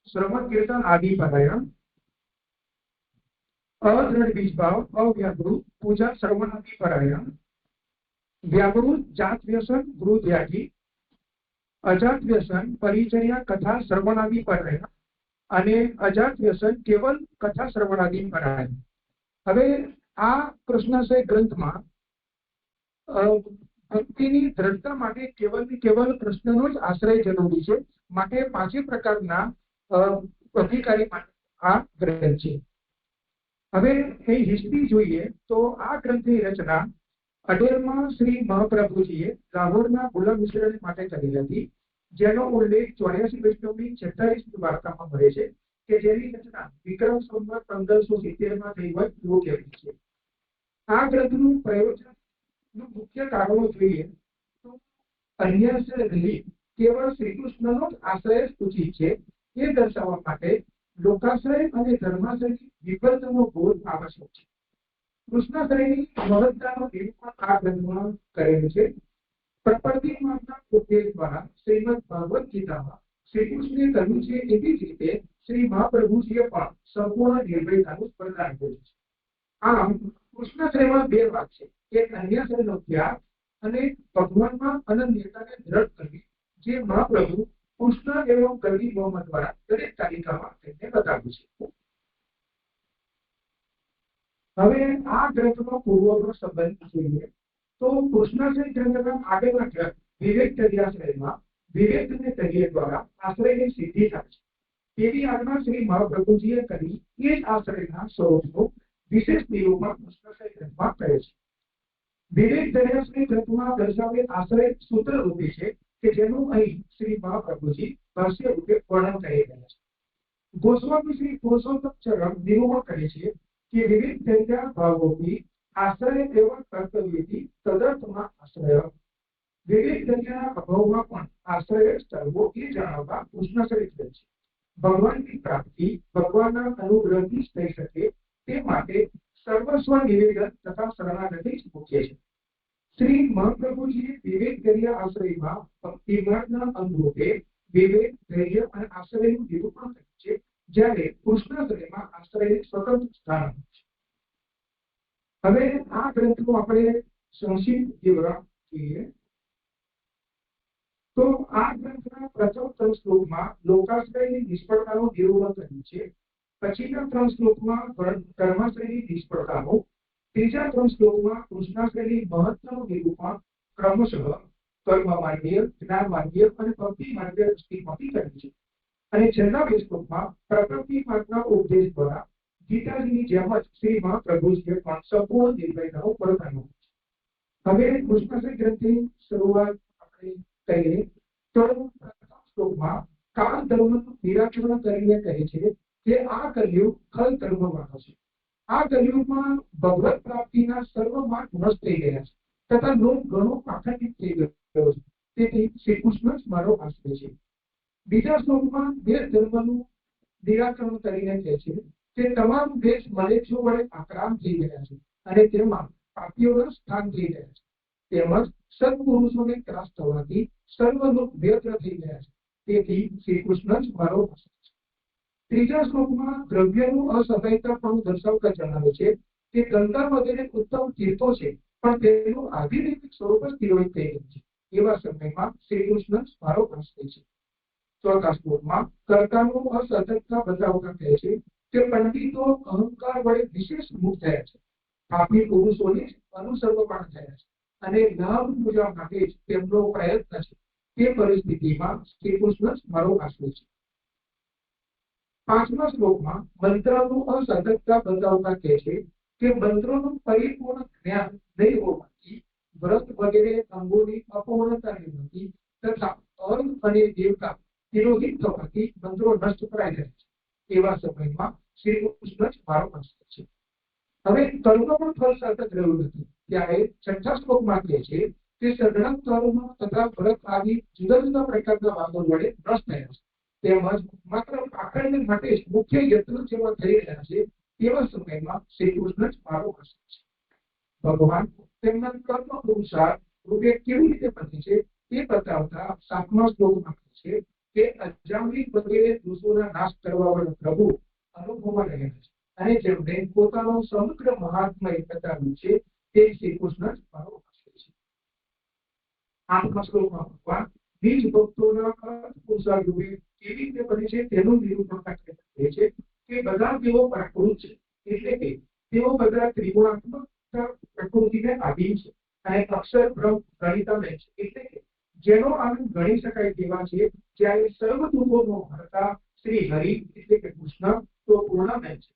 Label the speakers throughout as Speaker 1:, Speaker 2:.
Speaker 1: श्रवण कीर्तन आदि परायण, अदृढ़ बीज भाव, अव्याकृत पूजा श्रवण आदि परायण, व्याकृत जात व्यसन गृह त्यागी, अजात व्यसन परिचर्या कथा श्रवणादि परायण અને અજાત વ્યસન કેવલ કથા શ્રવણાદિ પરાયણ। હવે આ કૃષ્ણાશ્રય ગ્રંથમાં ભક્તિની દ્રઢતા માટે કેવલ ને કેવલ કૃષ્ણનો જ આશ્રય જરૂરી છે, માટે પાંચે પ્રકારના અધિકારી માટે આ ગ્રંથ છે। હવે એ હિસ્ટ્રી જોઈએ તો આ ગ્રંથની રચના 18માં શ્રી મહાપ્રભુજીએ લાહોરના ગુલામ મિશ્રને માટે કરી હતી, જેનો ઉલ્લેખ 84 વૈષ્ણવની 46 વાર્તામાં મળે છે કે જેની રચના વિક્રમ સંવત 1570માં થઈ હોય એવું કહેવાય છે। આ ગ્રંથનું પ્રયોજનનું મુખ્ય કારણો જોઈએ તો અન્યાશ્રય રહી કેવળ શ્રીકૃષ્ણનો જ આશ્રય ઉચિત છે એ દર્શાવવા માટે લોકાશ્રય અને ધર્માશ્રયની વિભક્તનો બોધ આવશ્યક છે। કૃષ્ણાશ્રયની મહત્તાનો નિરૂપણ આ ગ્રંથમાં કરેલું છે। પ્રપત્તિ માર્ગના ઉપદેશ દ્વારા શ્રીમદ ભગવદ ગીતામાં શ્રીકૃષ્ણે કહ્યું છે એવી જ રીતે શ્રી મહાપ્રભુજીએ પણ સંપૂર્ણ નિર્ભયતાનું પ્રદાન કર્યું છે। આમ કૃષ્ણાશ્રયમાં બે વાત છે, એક અન્યાશ્રયનો ત્યાગ અને ભગવાનમાં અનન્યતાને દ્રઢ કરવી, જે મહાપ્રભુ કૃષ્ણ એવં કવિ મોહમ્મદ દ્વારા દરેક તાલિકામાં તેને બતાવ્યું છે। હવે આ ગ્રંથનો પૂર્વનો સંબંધ જોઈએ તો કૃષ્ણાશ્રય ગ્રંથના આગળના ગ્રંથ વિવેક તર્યાશ્રયમાં વિવેક અને તર્ય દ્વારા આશ્રયની સિદ્ધિ થાય છે, તેવી આજ્ઞા શ્રી મહાપ્રભુજીએ કરી એ જ આશ્રયના સ્વરૂપનું વિશેષ નિરૂપણ કૃષ્ણાશ્રય ગ્રંથમાં કરે છે। વિવેક તર્યાશ્રય ગ્રંથમાં દર્શાવેલ આશ્રય સૂત્ર રૂપે છે કે જેનું અહીં શ્રી મહાપ્રભુજી ભાષ્ય રૂપે વર્ણન કરી રહ્યા છે। ગોસ્વામી શ્રી પુરુષોત્તમ ચરણ નિરૂપણ કરે છે કે વિવેક તર્યા ભાવોથી આશ્રય એવં કર્તવ્યથી તદર્થમાં આશ્રય, વિવેક તર્યાના અભાવમાં પણ આશ્રય સ્થળવો એ જણાવવા કૃષ્ણાશ્રય ગ્રંથ છે। ભગવાનની પ્રાપ્તિ ભગવાનના અનુગ્રહથી જ થઈ શકે તે માટે સર્વસ્વ નિવેદન તથા શરણાગતિ જ મુખ્ય છે। શ્રી મહાપ્રભુજીએ વિવેક તર્યા આશ્રયમાં ભક્તિ માર્ગના અંગરૂપે વિવેક ધૈર્ય અને આશ્રયનું નિરૂપણ કર્યું છે, જ્યારે કૃષ્ણાશ્રયમાં આશ્રયને સ્વતંત્ર સ્થાન આપ્યું છે। હવે આ ગ્રંથનું આપણે સંક્ષિપ્ત વિવરણ જોઈએ તો આ ગ્રંથના પ્રથમ 3 શ્લોકમાં લોકાશ્રયની નિષ્ફળતાનું નિરૂપણ કર્યું છે, પછીના 3 શ્લોકમાં ધર્માશ્રયની નિષ્ફળતાનું, ત્રીજા 3 શ્લોકમાં કૃષ્ણાશ્રયની મહત્વનું નિરૂપણ ક્રમશઃ કર્મ માર્ગીય, જ્ઞાન માર્ગીય અને ભક્તિ માર્ગીય દૃષ્ટિમાંથી કર્યું છે, અને છેલ્લા 2 શ્લોકમાં પ્રકૃતિ માર્ગના ઉપદેશ દ્વારા ગીતાજીની જેમ જ શ્રી મહાપ્રભુજીએ પણ સંપૂર્ણ નિર્ભયતાનો પ્રદાન કર્યો છે। હવે કૃષ્ણાશ્રય ગ્રંથની શરૂઆત આપણે કરીએ તો પ્રથમ શ્લોકમાં કાળ ધર્મનું નિરાકરણ કરીને કહે છે કે આ કલયુગ ખલ ધર્મવાળો છે। આ કલયુગમાં ભગવત પ્રાપ્તિના સર્વ માર્ગ નષ્ટ થઈ ગયા છે તથા લોક ઘણો આખંડિત થઈ ગયો છે, તેથી શ્રીકૃષ્ણ જ મારો આશ્રય છે। બીજા શ્લોકમાં દેશ ધર્મનું નિરાકરણ કરીને કહે છે તે તમામ દેશ મલેચ્છો વડે આક્રાંત થઈ ગયા છે અને તેમાં પાપીઓના સ્થાન થઈ ગયા છે, તેમજ સત્પુરુષોને ત્રાસ થવાથી સર્વ લોક વ્યગ્ર થઈ ગયા છે, તેથી શ્રીકૃષ્ણ જ મારો આશ્રય છે। ત્રીજા શ્લોકમાં દ્રવ્યનું અસહાયતાપણું દર્શાવતા જણાવે છે કે ગંગા વગેરે ઉત્તમ તીર્થો છે પણ તેનું આધ્યાત્મિક સ્વરૂપ જ તિરોહિત થઈ ગયું છે, એવા સમયમાં શ્રીકૃષ્ણ જ મારો આશ્રય છે। ચોથા શ્લોકમાં કર્તાનું અસતતતા બતાવતા કહે છે કે પંડિતો અહંકાર વડે વિશેષ મુક્ત થયા છે, પાપી પુરુષોને અનુસર્વપણ થયા છે અને લાભ પૂજા માટે જ તેમનો પ્રયત્ન છે, તે પરિસ્થિતિમાં શ્રીકૃષ્ણ જ મારો આશ્રય છે। પાંચમા શ્લોકમાં મંત્રનું અસતતતા બતાવતા કહે છે કે મંત્રોનું પરિપૂર્ણ જ્ઞાન નહીં હોવાથી વ્રત વગેરે અંગોની અપૂર્ણતા રહેવાથી તથા અર્થ અને દેવતા તિરોહિત થવાથી મંત્રો નષ્ટ કરાઈ જાય છે, એવા સમયમાં શ્રીકૃષ્ણ જ મારો આશ્રય છે। હવે કર્મ પણ ફળ સાર્થક રહ્યું નથી, ત્યારે છઠ્ઠા શ્લોકમાં કહે છે કે સઘળા કર્મ તથા વ્રત આદિ જુદા જુદા પ્રકારના વાદો વડે નષ્ટ થયા છે, તેમજ માત્ર પાખંડ માટે જ મુખ્ય યત્ન જેવા થઈ રહ્યા છે, તેવા સમયમાં શ્રીકૃષ્ણ જ મારો આશ્રય છે। ભગવાન તેમના કર્મ અનુસાર રૂપે કેવી રીતે બને છે તે બતાવતા 7મા શ્લોકમાં કહે છે કે અજામિલ વગેરે દોષોના નાશ કરવાવાળા પ્રભુ અનુભવમાં રહેલા છે અને જેમણે પોતાનો સમગ્ર મહાત્મય બતાવ્યું છે તે શ્રી કૃષ્ણ જ મારો આશ્રય છે. આઠમા શ્લોકમાં ભગવાન નિજ ભક્તોના પુરુષાર્થરૂપે કેવી રીતે બને છે તેનું નિરૂપણ કરે છે કે બધા તેઓ પ્રાકૃત છે, એટલે કે તેઓ બધા ત્રિગુણાત્મક પ્રકૃતિને આધીન છે અને અક્ષર બ્રહ્મ ગણિતામય છે, એટલે કે જેનો આનંદ ગણી શકાય તેવા છે. જ્યારે સર્વદુઃખોનો હરતા શ્રી હરિ એટલે કે કૃષ્ણ તો પૂર્ણમય છે.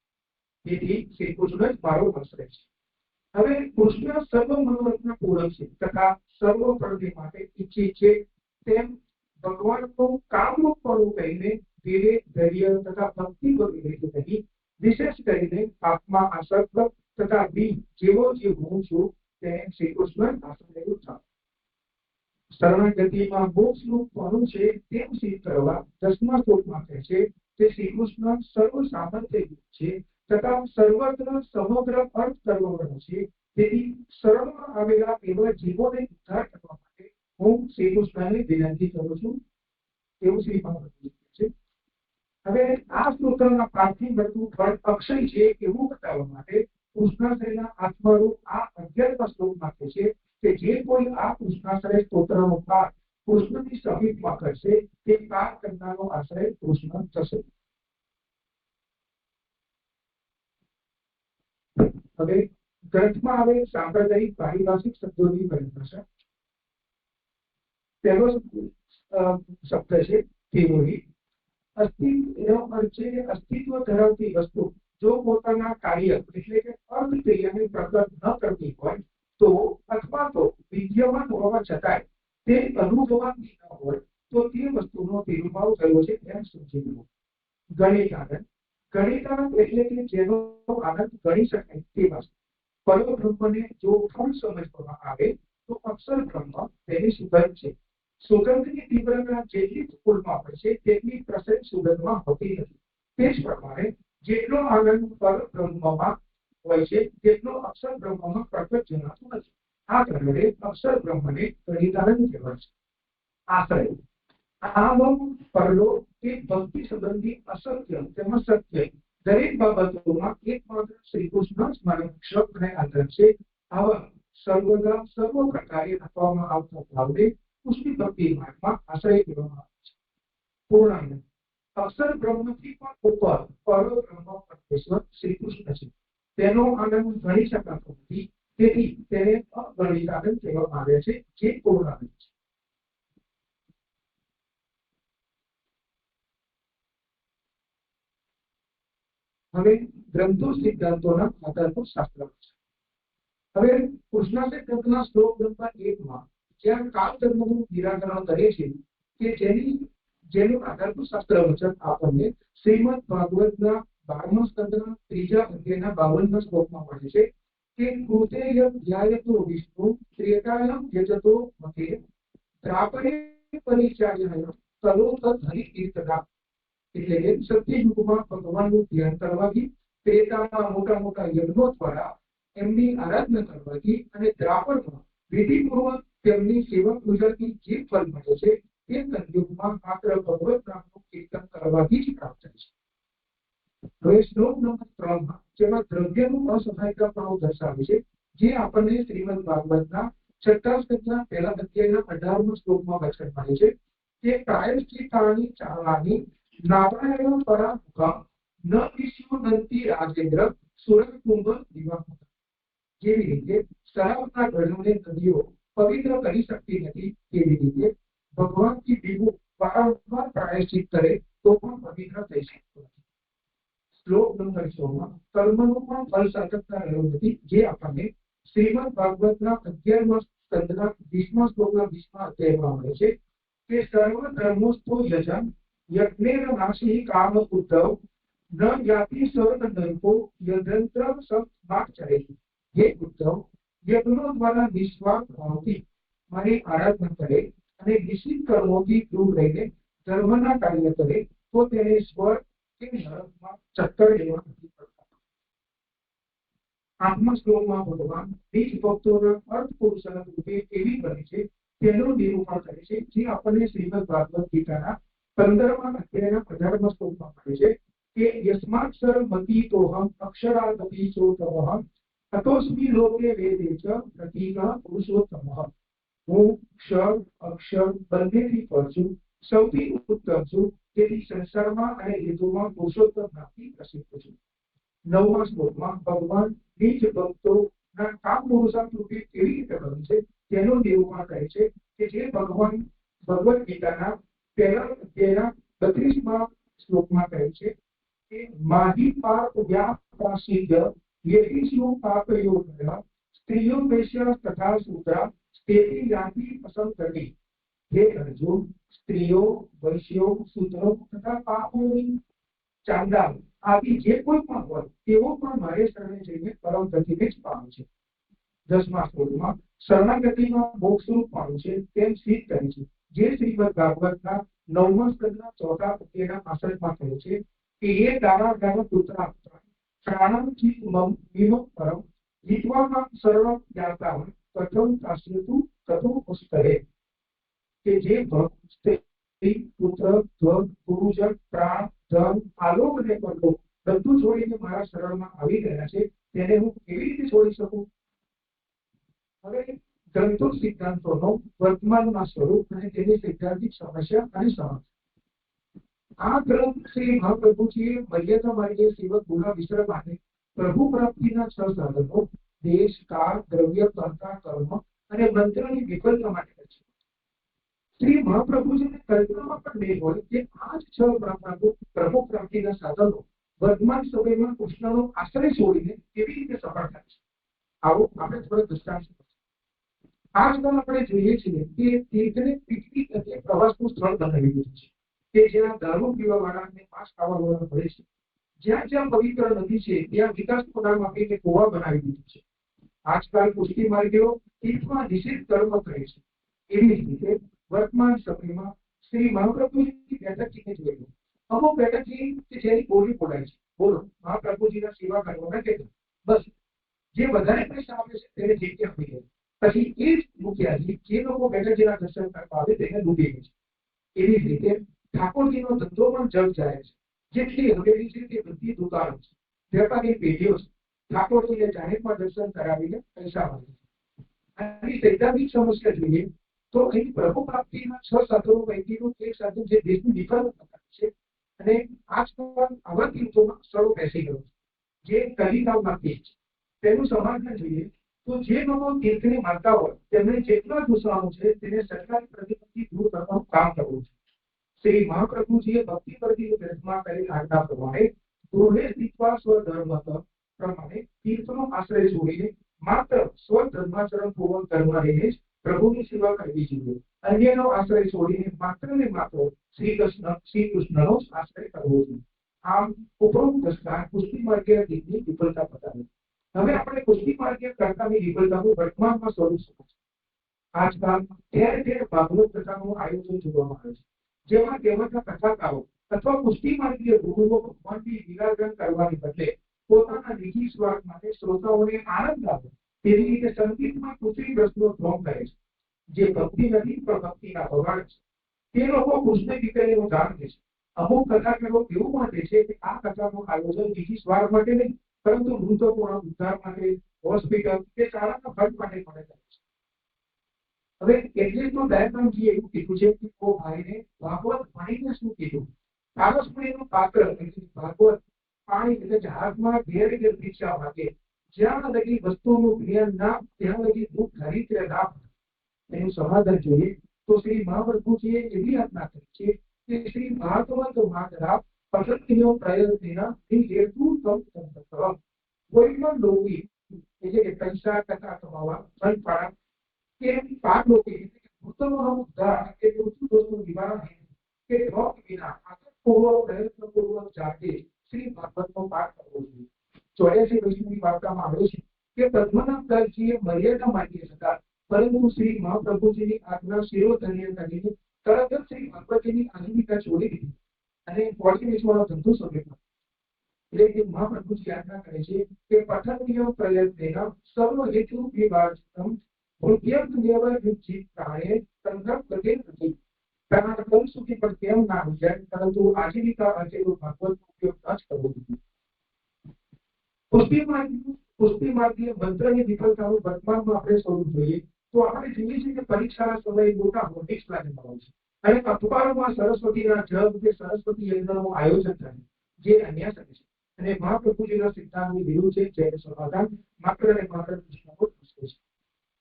Speaker 1: તેથી શ્રી કૃષ્ણ જ મારો આશ્રય છે. હવે કૃષ્ણ સર્વ મનોરથના પૂરક છે તથા સર્વ પ્રગતિ માટે ઈચ્છિત છે. તેમ ભગવાનનું કામરૂપપણું કહીને વિવેક, ધૈર્ય તથા ભક્તિ વગેરે કહી વિશેષ કરીને પાપમાં આસક્ત તથા બી જેવો જે હું છું તેને શ્રી કૃષ્ણ આશ્રય થાય. શરણાગતિમાં મોક્ષનું પણું છે તેમ સિદ્ધ કરવા 10મા શ્લોકમાં કહે છે કે શ્રી કૃષ્ણ સર્વ સામર્થ્ય છે તથા સર્વત્ર સમગ્ર અર્થ કરવાનો છે. તેથી શરણમાં આવેલા એવા જીવોને ઉદ્ધાર કરવા માટે હું શ્રી કૃષ્ણને વિનંતી કરું છું એવું શ્રી ભગવાન છે. હવે આ સ્તોત્રના પાઠથી બધું ફળ અક્ષય છે એવું બતાવવા માટે કૃષ્ણાશ્રયના આત્મારૂપ આ 11મા શ્લોકમાં કહે છે કે જે કોઈ આ કૃષ્ણાશ્રય સ્તોત્રનો પાઠ કૃષ્ણની સમીપમાં કરશે તે પાઠ કરનારનો આશ્રય કૃષ્ણ થશે. હવે ગ્રંથમાં આવે સાંપ્રદાયિક પારિભાષિક શબ્દોની પરિભાષા. પહેલો શબ્દ છે થિયોરી. અસ્તિત્વ ધરાવતી વસ્તુ જો પોતાના કાર્ય એટલે કે અર્થ ક્રિયાને પ્રગટ ન કરતી હોય તો અથવા તો વિદ્યમાન હોવા છતાંય તે અનુભવાતી ન હોય તો તે વસ્તુનો તિરુભાવ થયો છે તેમ સમજી લેવું. ગણિતાનંદ. ગણિતાનંદ એટલે કે જેનો આનંદ ગણી શકાય તે વસ્તુ. પરબ્રહ્મને જો ફળ સમજવામાં આવે તો અક્ષર બ્રહ્મ તેની સુગંધ છે. સુગંધની તીવ્રતા જેટલી ફૂલમાં હોય છે તેટલી પ્રસન્ન સુગંધમાં હોતી નથી. તે જ પ્રમાણે જેટલો આનંદ પરબ્રહ્મમાં હોય છે તેટલો અક્ષર બ્રહ્મમાં પ્રગટ જણાતો નથી. આ કારણે અક્ષર બ્રહ્મને ગણિતાનંદ કહેવાય છે. આશ્રય. આમ પરલો કે ભક્તિ સંબંધી અસત્ય તેમજ સત્ય દરેક બાબતોમાં એકમાત્ર શ્રી કૃષ્ણ જ મારો ક્ષપ અને આધાર છે. આવા સર્વદા સર્વ પ્રકારે આપવામાં આવતા ભાવને પુષ્ટિ ભક્તિ માર્ગમાં આશ્રય કહેવામાં આવે છે. પૂર્ણાનંદ. અક્ષર બ્રહ્મથી પણ ઉપર પરબ્રહ્મ પરમેશ્વર શ્રી કૃષ્ણ છે. તેનો આનંદ ગણી શકાતો નથી. તેથી તેને અગણિત આનંદ કહેવામાં આવે છે જે પૂર્ણાનંદ છે. હવે ગ્રંથો સિદ્ધાંતોના આધાર પર શાસ્ત્ર છે. હવે કૃષ્ણાશ્રય ગ્રંથના શ્લોક નંબર 1માં જ્યાં કાળ ધર્મનું નિરાકરણ કરે છે કે જેનું આધારભૂત શાસ્ત્ર વચન આપણને શ્રીમદ ભાગવતના 12મા સ્કંદના 3જા અધ્યાયના 52મા શ્લોકમાં મળે છે કે કૃતેય ધ્યાયતો વિષ્ણુ ત્રેતાયમ યજતો મતે દ્રાપરે પરિચાર્યય તલો તદ હરિકીર્તના. એટલે કે સત્યયુગમાં ભગવાનનું ધ્યાન કરવાથી, ત્રેતામાં મોટા મોટા યજ્ઞો દ્વારા એમની આરાધના કરવાથી અને દ્રાપરમાં વિધિપૂર્વક તેમની સેવા પૂજાથી જે ફળ મળે છે તે કલયુગમાં માત્ર ભગવત નામનું કીર્તન કરવાથી જ પ્રાપ્ત થાય છે. હવે શ્લોક નંબર 3માં જેમાં દ્રવ્યનું અસહાયતાપણું દર્શાવે છે જે આપણને શ્રીમદ ભાગવતના 6મા સ્કંદના 1લા અધ્યાયના 18મા શ્લોકમાં વચન મળે છે કે પ્રાયશ્ચિતાની ચારણાની નારાયણ પરામુખમ ન વિષ્ણુનંતી રાજેન્દ્ર સુરકુંભ દિવાકૃત. જેવી રીતે શરાબના ગળોને નદીઓ પવિત્ર કરી શકતી નથી તેવી રીતે ભગવાનથી વિમુખ વારંવાર પ્રાયશ્ચિત કરે તો પણ પવિત્ર થઈ શકતો નથી. શ્લોક નંબર 6માં કર્મનું પણ ફળ સાધકતા રહ્યો નથી જે આપણને શ્રીમદ ભાગવતના 11મા સ્કંદના 20મા શ્લોકના 20મા અધ્યાયમાં મળે છે કે સર્વ ધર્મોસ્તો યજન યજ્ઞેન નાશી કામ ઉદ્ધવ ન જાતિ સ્વર્ગ નરકો યજંત્ર સબ માર્ગ ચરે. હે ઉદ્ધવ, યજ્ઞો દ્વારા નિસ્વાર્થ ભાવથી મારી આરાધના કરે અને નિશ્ચિત કર્મોથી દૂર રહીને ધર્મના કાર્ય કરે તો તેને સ્વર્ગ કે નરકમાં ચક્કર લેવા નથી પડતા. 8મા શ્લોકમાં ભગવાન નિજ ભક્તોના અર્થ પુરુષાર્થ રૂપે કેવી બને છે તેનું નિરૂપણ કરે છે જે આપણને શ્રીમદ ભાગવત ગીતાના 15મા અધ્યાયના 18મા શ્લોકમાં કહે છે કે યસ્માક્ષર મતિ તોહમ અક્ષરાદપી ચોતમઃ તતોસ્મિ લોકે વેદે ચ પ્રતીક પુરુષોત્તમઃ. હું ક્ષર અક્ષર બંનેથી પર છું, સૌથી ઉત્તમ છું, તેથી સંસારમાં અને હેતુમાં પુરુષોત્તમ નામથી પ્રસિદ્ધ છું. 9મા શ્લોકમાં ભગવાન નિજ ભક્તોના કામ પુરુષાર્થ કેવી રીતે બને છે તેનું નિરૂપણ કરે છે કે જે ભગવાન ભગવદ ગીતાના પહેલા અધ્યાયના 32મા શ્લોકમાં કહે છે કે માહી પાપ વ્યાપ્રાસિદ્ધ યેતિષુ પાપયોગઃ સ્ત્રીઓ વૈશ્ય તથા શૂદ્રા સ્ત્રી યાતિ પસંદ કરવી. હે અર્જુન, સ્ત્રીઓ વૈશ્યો શૂદ્રો તથા પાપોની ચાંદાલ આદિ જે કોઈ પણ હોય તેઓ પણ મારે શરણે જઈને પરમ ગતિને જ પામે છે. 10મા શ્લોકમાં શરણાગતિમાં મોક્ષરૂપ પામે છે તેમ સિદ્ધ કરે છે. જે શ્રીમદ ભાગવતના 9મા સ્કંદના 4થા અધ્યાયના 65માં કહે છે કે એ દારા પુત્રા પ્રાણમ ચિત મમ વિનો પરમ જીતવામાં સર્વ જ્ઞાતા કથમ કાશ્યતુ કથમ પુસ્તરે. કે જે ભક્ત સ્ત્રી પુત્ર ધન ગુરુજન પ્રાણ ધન આલોક અને પરલોક બધું છોડીને મારા શરણમાં આવી ગયા છે તેને હું કેવી રીતે છોડી શકું. હવે ગ્રંથો સિદ્ધાંતોનો વર્તમાનમાં સ્વરૂપ અને તેની સૈદ્ધાંતિક સમસ્યા અને સમાધાન. આ ગ્રંથ શ્રી મહાપ્રભુજીએ મર્યાદા માર્ગે સેવક ગુના વિશ્ર માટે પ્રભુ પ્રાપ્તિના 6 સાધનો દેશ કાળ દ્રવ્ય કર્તા કર્મ અને મંત્રની વિફલતા માટે છે. શ્રી મહાપ્રભુજીને કલ્પનામાં પણ નહીં હોય કે આ જ 6 પ્રભુ પ્રાપ્તિના સાધનો વર્તમાન સમયમાં કૃષ્ણનો આશ્રય છોડીને કેવી રીતે સફળ થાય છે. આવો આપણે થોડો દૃષ્ટાંત. આજકાલ આપણે જોઈએ છીએ કે તીર્થને પિકનિક અને પ્રવાસનું સ્થળ બનાવી દીધું છે કે જ્યાં દારૂ પીવા વાળા અને માંસ ખાવા વાળા મળે છે. જ્યાં જ્યાં પવિત્ર નદી છે ત્યાં વિકાસનું નામ આપીને ગોવા બનાવી દીધું છે. આજકાલ કુસ્તી માર્ગીઓ તીર્થમાં નિષેધ કર્મ કરે છે. એવી જ રીતે વર્તમાન સમયમાં શ્રી મહાપ્રભુજીની બેઠકજીને જોઈ લો. અમુક બેઠકજી કે જેની બોલી બોલાય છે, બોલો મહાપ્રભુજીના સેવા કરવાના કેટલા, બસ જે વધારે પૈસા આપે છે તેને જગ્યા આપી દે. પછી એ જ મુખિયાજી જે લોકો બેઠકજીના દર્શન કરવા આવે તેને ડૂબી ગઈ છે. એવી જ રીતે ઠાકોરજીનો ધંધો પણ જગ જાય છે. જેટલી હવેલી છે તે બધી દુકાનો છે, વેપારી પેઢીઓ છે. ઠાકોરજીને જાહેરમાં દર્શન કરાવીને પૈસા મળે છે. આની સૈદ્ધાંતિક સમસ્યા જોઈએ તો અહીં પ્રભુ પ્રાપ્તિના 6 સાધનો પૈકીનું એક સાધન જે દેશની વિફલતા છે અને આજકાલ આવા તીર્થોમાં સ્થળો બેસી ગયો છે જે કલિકાળમાં તીર્થ છે. તેનું સમાધાન જોઈએ તો જે લોકો તીર્થને માનતા હોય તેમને જેટલા દૂષણો છે તેને સરકારી પ્રતિબંધથી દૂર કરવાનું કામ કરવું છે. શ્રી મહાપ્રભુજીએ ભક્તિ પરથી ગ્રંથમાં કરેલ આજ્ઞા પ્રમાણે ગૃહે સ્થિત્વા સ્વધર્મ પ્રમાણે તીર્થનો આશ્રય છોડીને માત્ર સ્વધર્માચરણ પૂર્વક ધર્મ રહીને જ પ્રભુની સેવા કરવી જોઈએ. અન્યનો આશ્રય છોડીને માત્ર ને માત્ર શ્રી કૃષ્ણનો જ આશ્રય કરવો જોઈએ. આમ ઉપરોક્ત દર્શન કુસ્તી માર્ગીય ગીતની વિફલતા બતાવે. હવે આપણે કુસ્તી માર્ગીય કર્તાની વિફલતાનું વર્તમાનમાં સ્વરૂપ શું છે. આજકાલ ઠેર ઠેર ભાગવત કથાનું આયોજન જોવામાં આવે છે, જેમાં દેવતા કથાકારો અથવા કુસ્તી માર્ગીય ગુરુઓ ભગવાનની લીલાગ્રહણ કરવાની બદલે પોતાના નિજી સ્વાર્થ માટે શ્રોતાઓને આનંદ આપે તેવી રીતે સંગીતમાં કૃત્રિમ રસનો ભ્રમ કરે છે, જે ભક્તિ નથી પણ ભક્તિના ભગાડ છે. તે લોકો કૃષ્ણ ગીતાનું ગાન છે. અમુક કથાકારો એવું માને છે કે આ કથાનું આયોજન નિજી સ્વાર્થ માટે નહીં પરંતુ મૃતકોના ઉદ્ધાર માટે, હોસ્પિટલ કે શાળાના ખર્ચ માટે મળે છે. હવે એટલે તો દયાનંદજીએ એવું કીધું છે કે ઓ ભાઈને ભાગવત પાણીને શું કીધું. પારસપુરીનું પાત્ર ભાગવત પાણી એટલે જહાજમાં ઘેર ઘેર પીછા માગે. જ્યાં લગી વસ્તુનું જ્ઞાન ના ત્યાં લગી દુઃખ દારિદ્ર્ય ના. એનું સમાધાન જોઈએ તો શ્રી મહાપ્રભુજીએ એવી આજ્ઞા કરી છે કે શ્રી ભાગવત માગરા પસંદગીનો પ્રયત્ન હેતુ કોઈ પણ લોભી એટલે કે પૈસા ટકા કમાવા ધન પાડા કે પાપ લોભી ભૂતોનો ઉદ્ધાર કે મૃત્યુ દોષનું નિવારણ કે ભોગ વિના આસક્તપૂર્વક પ્રયત્નપૂર્વક જાતે શ્રી ભાગવતનો પાઠ કરવો જોઈએ. 84 વૈષ્ણવની વાર્તામાં આવે છે કે પદ્મનાભદાસજીએ મર્યાદા માંગી હતા, પરંતુ શ્રી મહાપ્રભુજીની આજ્ઞા શિરોધન્ય કરીને તરત જ શ્રી ભગવતીની આજીવિકા છોડી દીધી અને પોળી વેચવાનો ધંધો શરૂ કર્યો. એટલે કે મહાપ્રભુજી આજ્ઞા કરે છે કે પઠનીય પ્રયત્નેન સર્વ હેતુ વિભાજિતમ ભૂત્યર્થ નિયમયુક્ત પ્રાણે સંકલ્પ ગતે નથી. કારણ કોણ સુધી પણ કેમ ના આવી જાય, પરંતુ આજીવિકા અર્થે ભાગવતનો ઉપયોગ ન જ કરવો જોઈએ. પુષ્ટિ માર્ગીય મંત્રની વિફળતાનું વર્તમાનમાં આપણે શોધવું જોઈએ. તો આપણે જોઈએ છીએ કે પરીક્ષાના સમયે મોટા હોર્ડિંગ્સ લાગેલા છે અને અખબારોમાં સરસ્વતીના જપ કે સરસ્વતી યજ્ઞનું આયોજન થાય, જે અન્યાય છે અને મહાપ્રભુજીના સિદ્ધાંતની વિરુદ્ધ છે, જેનું સમાધાન માત્ર ને માત્ર કૃષ્ણ પર પૂછે છે.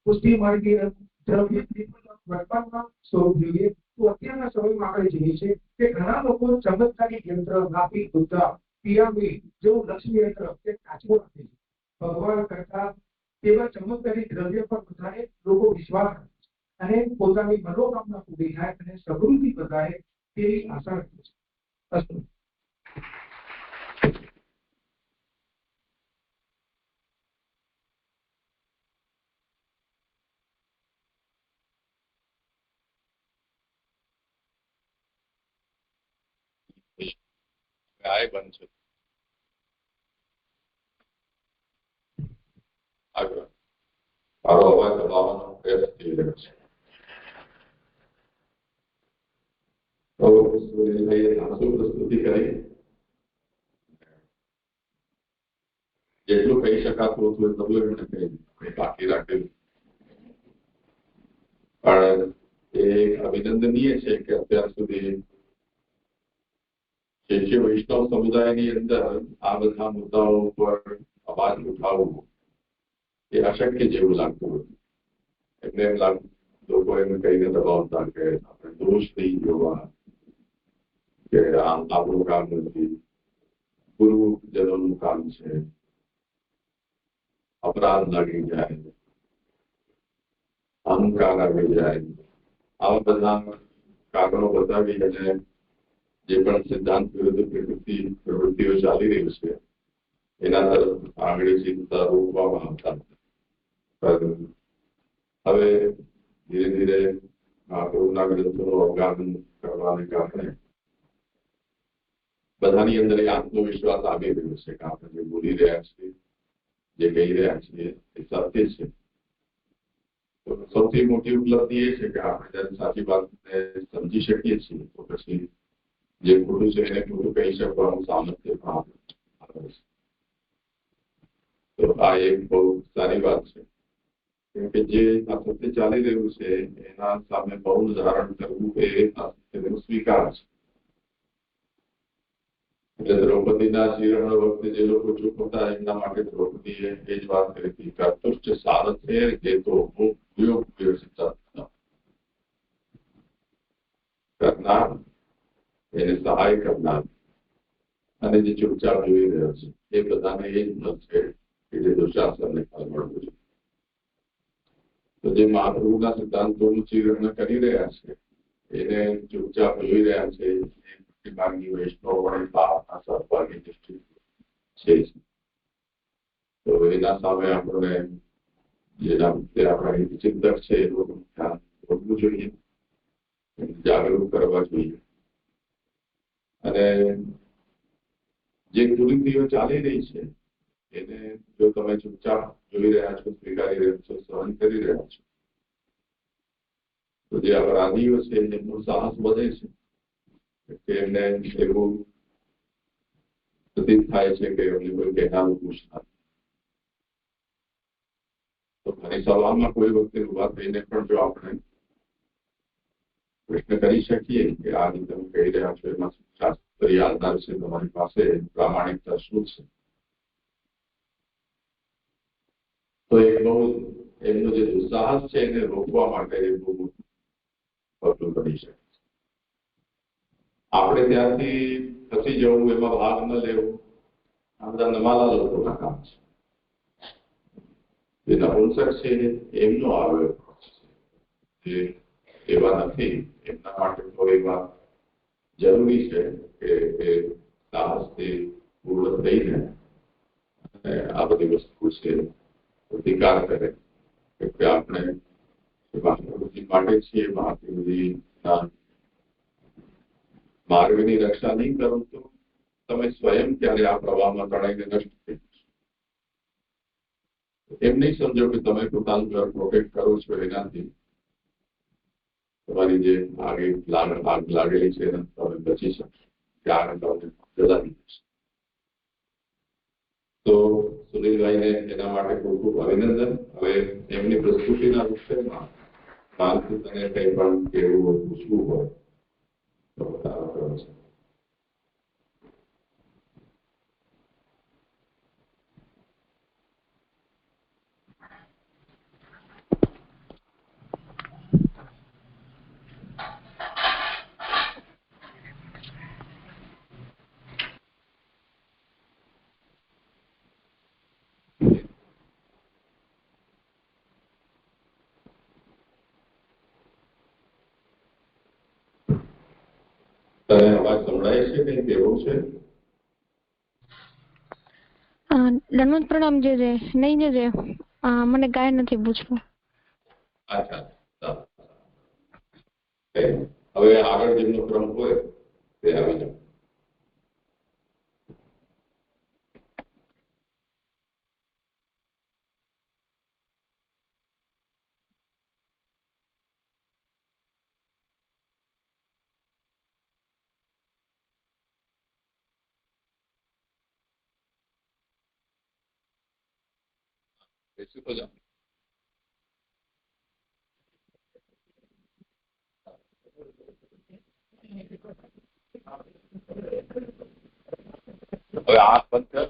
Speaker 1: પુષ્ટિ માર્ગીય દ્રવ્ય વર્તમાનમાં શોધવું જોઈએ. તો અત્યારના સમયમાં આપણે જોઈએ છીએ કે ઘણા લોકો ચમત્કારિક યંત્ર, નાપી ગુદ્દા, પિરામિડ જેવું લક્ષ્મી યંત્ર કે કાચબો રાખે છે. ભગવાન કરતા તેવા ચમત્કારિક દ્રવ્ય પર વધારે લોકો વિશ્વાસ રાખે છે અને પોતાની મનોકામના પૂરી થાય અને સમૃદ્ધિ વધારે તેવી આશા રાખે છે. અસ્તુ.
Speaker 2: ગાય બનશે. આગળ મારો અવાજ દબાવવાનો પ્રયાસ થઈ રહ્યો છે. તો સુરેશભાઈએ ધાસુ પ્રસ્તુતિ કરી, જેટલું કહી શકાતું હતું એટલું એમણે કહી, બાકી રાખ્યું. પણ એ અભિનંદનીય છે કે અત્યાર સુધી શિષ્ય વૈષ્ણવ સમુદાયની અંદર આ બધા મુદ્દાઓ પર અવાજ ઉઠાવવો એ અશક્ય જેવું લાગતું હતું. એમને એમ લાગતું, લોકો એમ કહીને દબાવતા કે આપણે દોષ નહીં જોવા, કે આમ આપણું કામ નથી, ગુરુજનોનું કામ છે, અપરાધ લાગી જાય, અહંકાર આવી જાય, આવા બધા કારણો બતાવી અને જે પણ સિદ્ધાંત વિરુદ્ધ પ્રવૃત્તિઓ ચાલી રહી છે એના તરફ આંગળી ચીંધતા રોકવામાં આવતા. હવે ધીરે ધીરે મહાપ્રભુના ગ્રંથોનું અવગાહન કરવાને કારણે બધાની અંદર એ આત્મવિશ્વાસ આવી રહ્યો છે કે આપણે જે બોલી રહ્યા છીએ, જે કહી રહ્યા છીએ એ સત્ય છે. તો સૌથી મોટી ઉપલબ્ધિ એ છે કે આપણે જયારે સાચી વાતને સમજી શકીએ છીએ તો પછી જે ખોટું છે એને ખોટું કહી શકવાનું સામર્થ્ય પણ આવે છે. તો આ એક બહુ સારી વાત છે, કેમ કે જે આ સત્ય ચાલી રહ્યું છે એના સામે બહુ ધારણ કરવું એ આ સત્યનો સ્વીકાર છે. એટલે દ્રૌપદીના શિરણ વખતે જે લોકો ચૂપ હતા એમના માટે દ્રૌપદીએ એ જ વાત કરી હતી કે અતુષ્ટ સારથે જે તો ઉપયોગ કરનાર, એને સહાય કરનાર અને જે ચૂપચાપ જોઈ રહ્યો છે એ બધાને એ જ મત છે કે જે દુશાસનને ફળ મળવું છે. તો જે મહાપ્રભુના સિદ્ધાંતોનું ચીરણ કરી રહ્યા છે એને ચૂપચાપ જોઈ રહ્યા છે માર્ગી વૈષ્ણવ પણ સહભાગી દૃષ્ટિ છે. તો એના સામે આપણે જેના પ્રત્યે આપણા હિતચિંતક છે એનું ધ્યાન રાખવું જોઈએ, જાગૃત કરવા જોઈએ. અને જે કુરીતિઓ ચાલી રહી છે એને જો તમે ચૂપચાપ જોઈ રહ્યા છો, સ્વીકારી રહ્યા છો, સહન કરી રહ્યા છો, તો જે અપરાધીઓ છે એમનું સાહસ વધે છે કે એમને એવું પ્રતીત થાય છે કે એમને કોઈ કહેનારું પૂછતા. તો ઘણી સભામાં કોઈ વખતે ઉભા થઈને પણ જો આપણે પ્રશ્ન કરી શકીએ કે આ જે તમે કહી રહ્યા છો એમાં શાસ્ત્રીય આધાર છે, તમારી પાસે પ્રામાણિકતા શું છે, તો એ બહુ એમનો જે દુસ્સાહસ છે એને રોકવા માટે એ બહુ પગલું બની શકે છે. આપણે ત્યાંથી ખસી જવું, એમાં ભાગ ન લેવો, આ બધા નમાલા લોકોના કામ છે. જે નપુંસક છે એમનો આવ્યો છે, એવા નથી. એમના માટે તો એ વાત જરૂરી છે કે એ સાહસથી પૂર્ણ થઈને આ બધી વસ્તુ છે પ્રતિકાર કરે કે આપણે મહાપ્રભુજી માટે છીએ, મહાપ્રભુજીના માર્ગની રક્ષા નહીં કરો તો તમે સ્વયં ક્યારે આ પ્રવાહમાં તણાઈને નષ્ટ થઈ જશો. એમ નહીં સમજો કે તમે પોતાનું ઘર પ્રોટેક્ટ કરો છો એનાથી તમારી જે આગ લાગેલી છે એને તમે બચી શકશો, ત્યાં તમને જલાવી દેશે. તો સુનિલભાઈને એના માટે ખૂબ ખૂબ અભિનંદન. હવે એમની પ્રસ્તુતિના વિષયમાં માનસિક અને કંઈ પણ કેવું હોય, પૂછવું હોય તો બતાવો કરો છો. તને અવાજ સંભળાય છે કે કેવું છે?
Speaker 3: દંડવત પ્રણામ જે નહીં જે મને કાંઈ નથી પૂછવું.
Speaker 2: અચ્છા, હવે આગળ જેમનો ક્રમ હોય તે આવી જાઓ. બેસી તો જાઓ. હવે આંખ બંધ કર.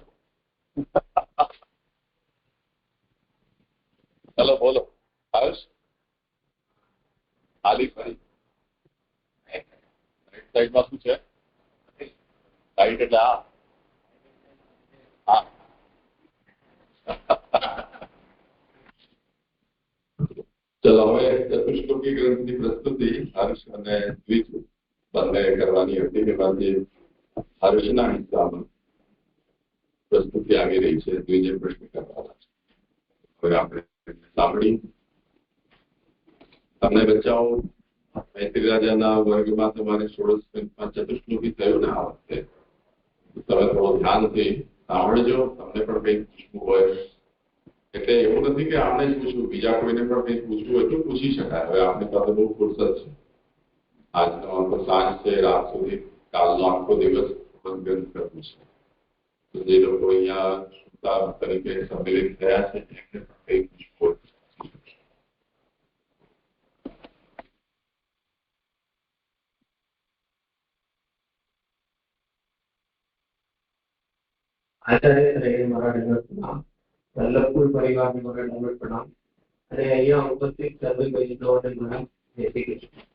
Speaker 2: ચલો બોલો. આયુષ ખાલી ફરી રાઈટ સાઈડમાં શું છે? રાઈટ એટલે આ. હા ચલો હવે ચતુષ્કોટી ગ્રંથની પ્રસ્તુતિ હર્ષ અને દ્વિજ બંને કરવાની હતી. એમાંથી હર્ષના હિસ્સામાં પ્રસ્તુતિ આવી રહી છે, દ્વિજે પ્રશ્ન કરવાના છે. હવે આપણે સાંભળી. તમને બચ્ચાઓ મૈત્રી રાજાના વર્ગમાં તમારે 16 ચતુશ્લોકી થયું ને આ વખતે, તમે થોડો ધ્યાનથી સાંભળજો. તમને પણ કંઈક પૂછવું હોય એટલે એવું નથી કે આપણે જ પૂછવું, બીજા કોઈને પણ કંઈક પૂછવું હોય તો પૂછી શકાય. હવે આપણી પાસે બહુ ફુરસત છે. આજનો આખો સાંજ છે, રાત સુધી, કાલનો આખો દિવસ ગ્રંથ કરવું છે. તો જે લોકો અહીંયા શ્રોતા તરીકે સંમેલિત થયા છે એમને પણ કંઈક પૂછવું હોય.
Speaker 4: આચાર્ય શ્રી મારા દંડવત પ્રણામ. વલ્લભકુલ પરિવારને મારા દંડવત પ્રણામ. અને અહીંયા ઉપસ્થિત સર્વે વૈષ્ણવોને મારા જય શ્રી કૃષ્ણ.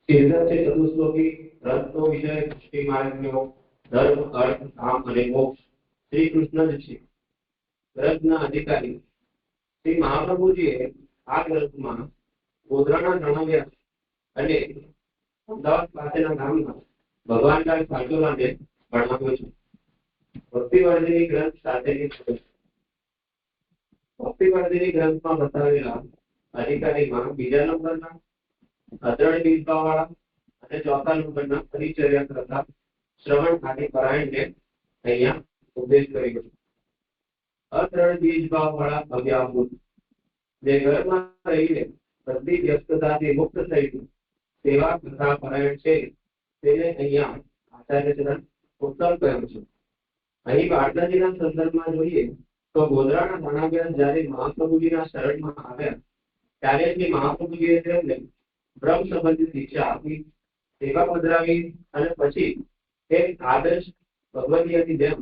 Speaker 4: શીર્ષક છે ચતુશ્લોકી. ગ્રંથનો વિષય પુષ્ટિ માર્ગનો ધર્મ, અર્થ, કામ અને મોક્ષ. શ્રી કૃષ્ણ જ છે ગ્રંથના અધિકારી. શ્રી મહાપ્રભુજીએ આ ગ્રંથમાં ગોધરાના જણાવ્યા અને અમદાવાદ પાસેના ગામમાં ભગવાનલાલ સાચોલાને ભણાવ્યો છે. ભક્તિવર્ધિની ગ્રંથ સાથેની ભક્તિવર્ધિની ગ્રંથમાં બતાવેલા અધિકારીમાં બીજા નંબરના અદ્રઢ બીજભાવવાળા અને ચોથા નંબરના પરિચર્યા કરતા શ્રવણ આદિ પરાયણને અહીંયા ઉપદેશ કર્યો છે. અદ્રઢ બીજભાવવાળા અવ્યાભૂત, જે ઘરમાં રહીને બધી વ્યસ્તતાથી મુક્ત થઈને સેવા કરતા પરાયણ છે, તેને અહીંયા આચાર્ય ઉત્તમ કહ્યું છે. અહીં વાર્તાજીના સંદર્ભમાં જોઈએ તો ગોધરાના ધણાવ્યા જ્યારે મહાપ્રભુજીના શરણમાં આવ્યા ત્યારે શ્રી મહાપ્રભુજીએ તેમને બ્રહ્મ સંબંધિત શિક્ષા આપી, સેવા પધરાવી અને પછી એક આદર્શ ભગવદીયની જેમ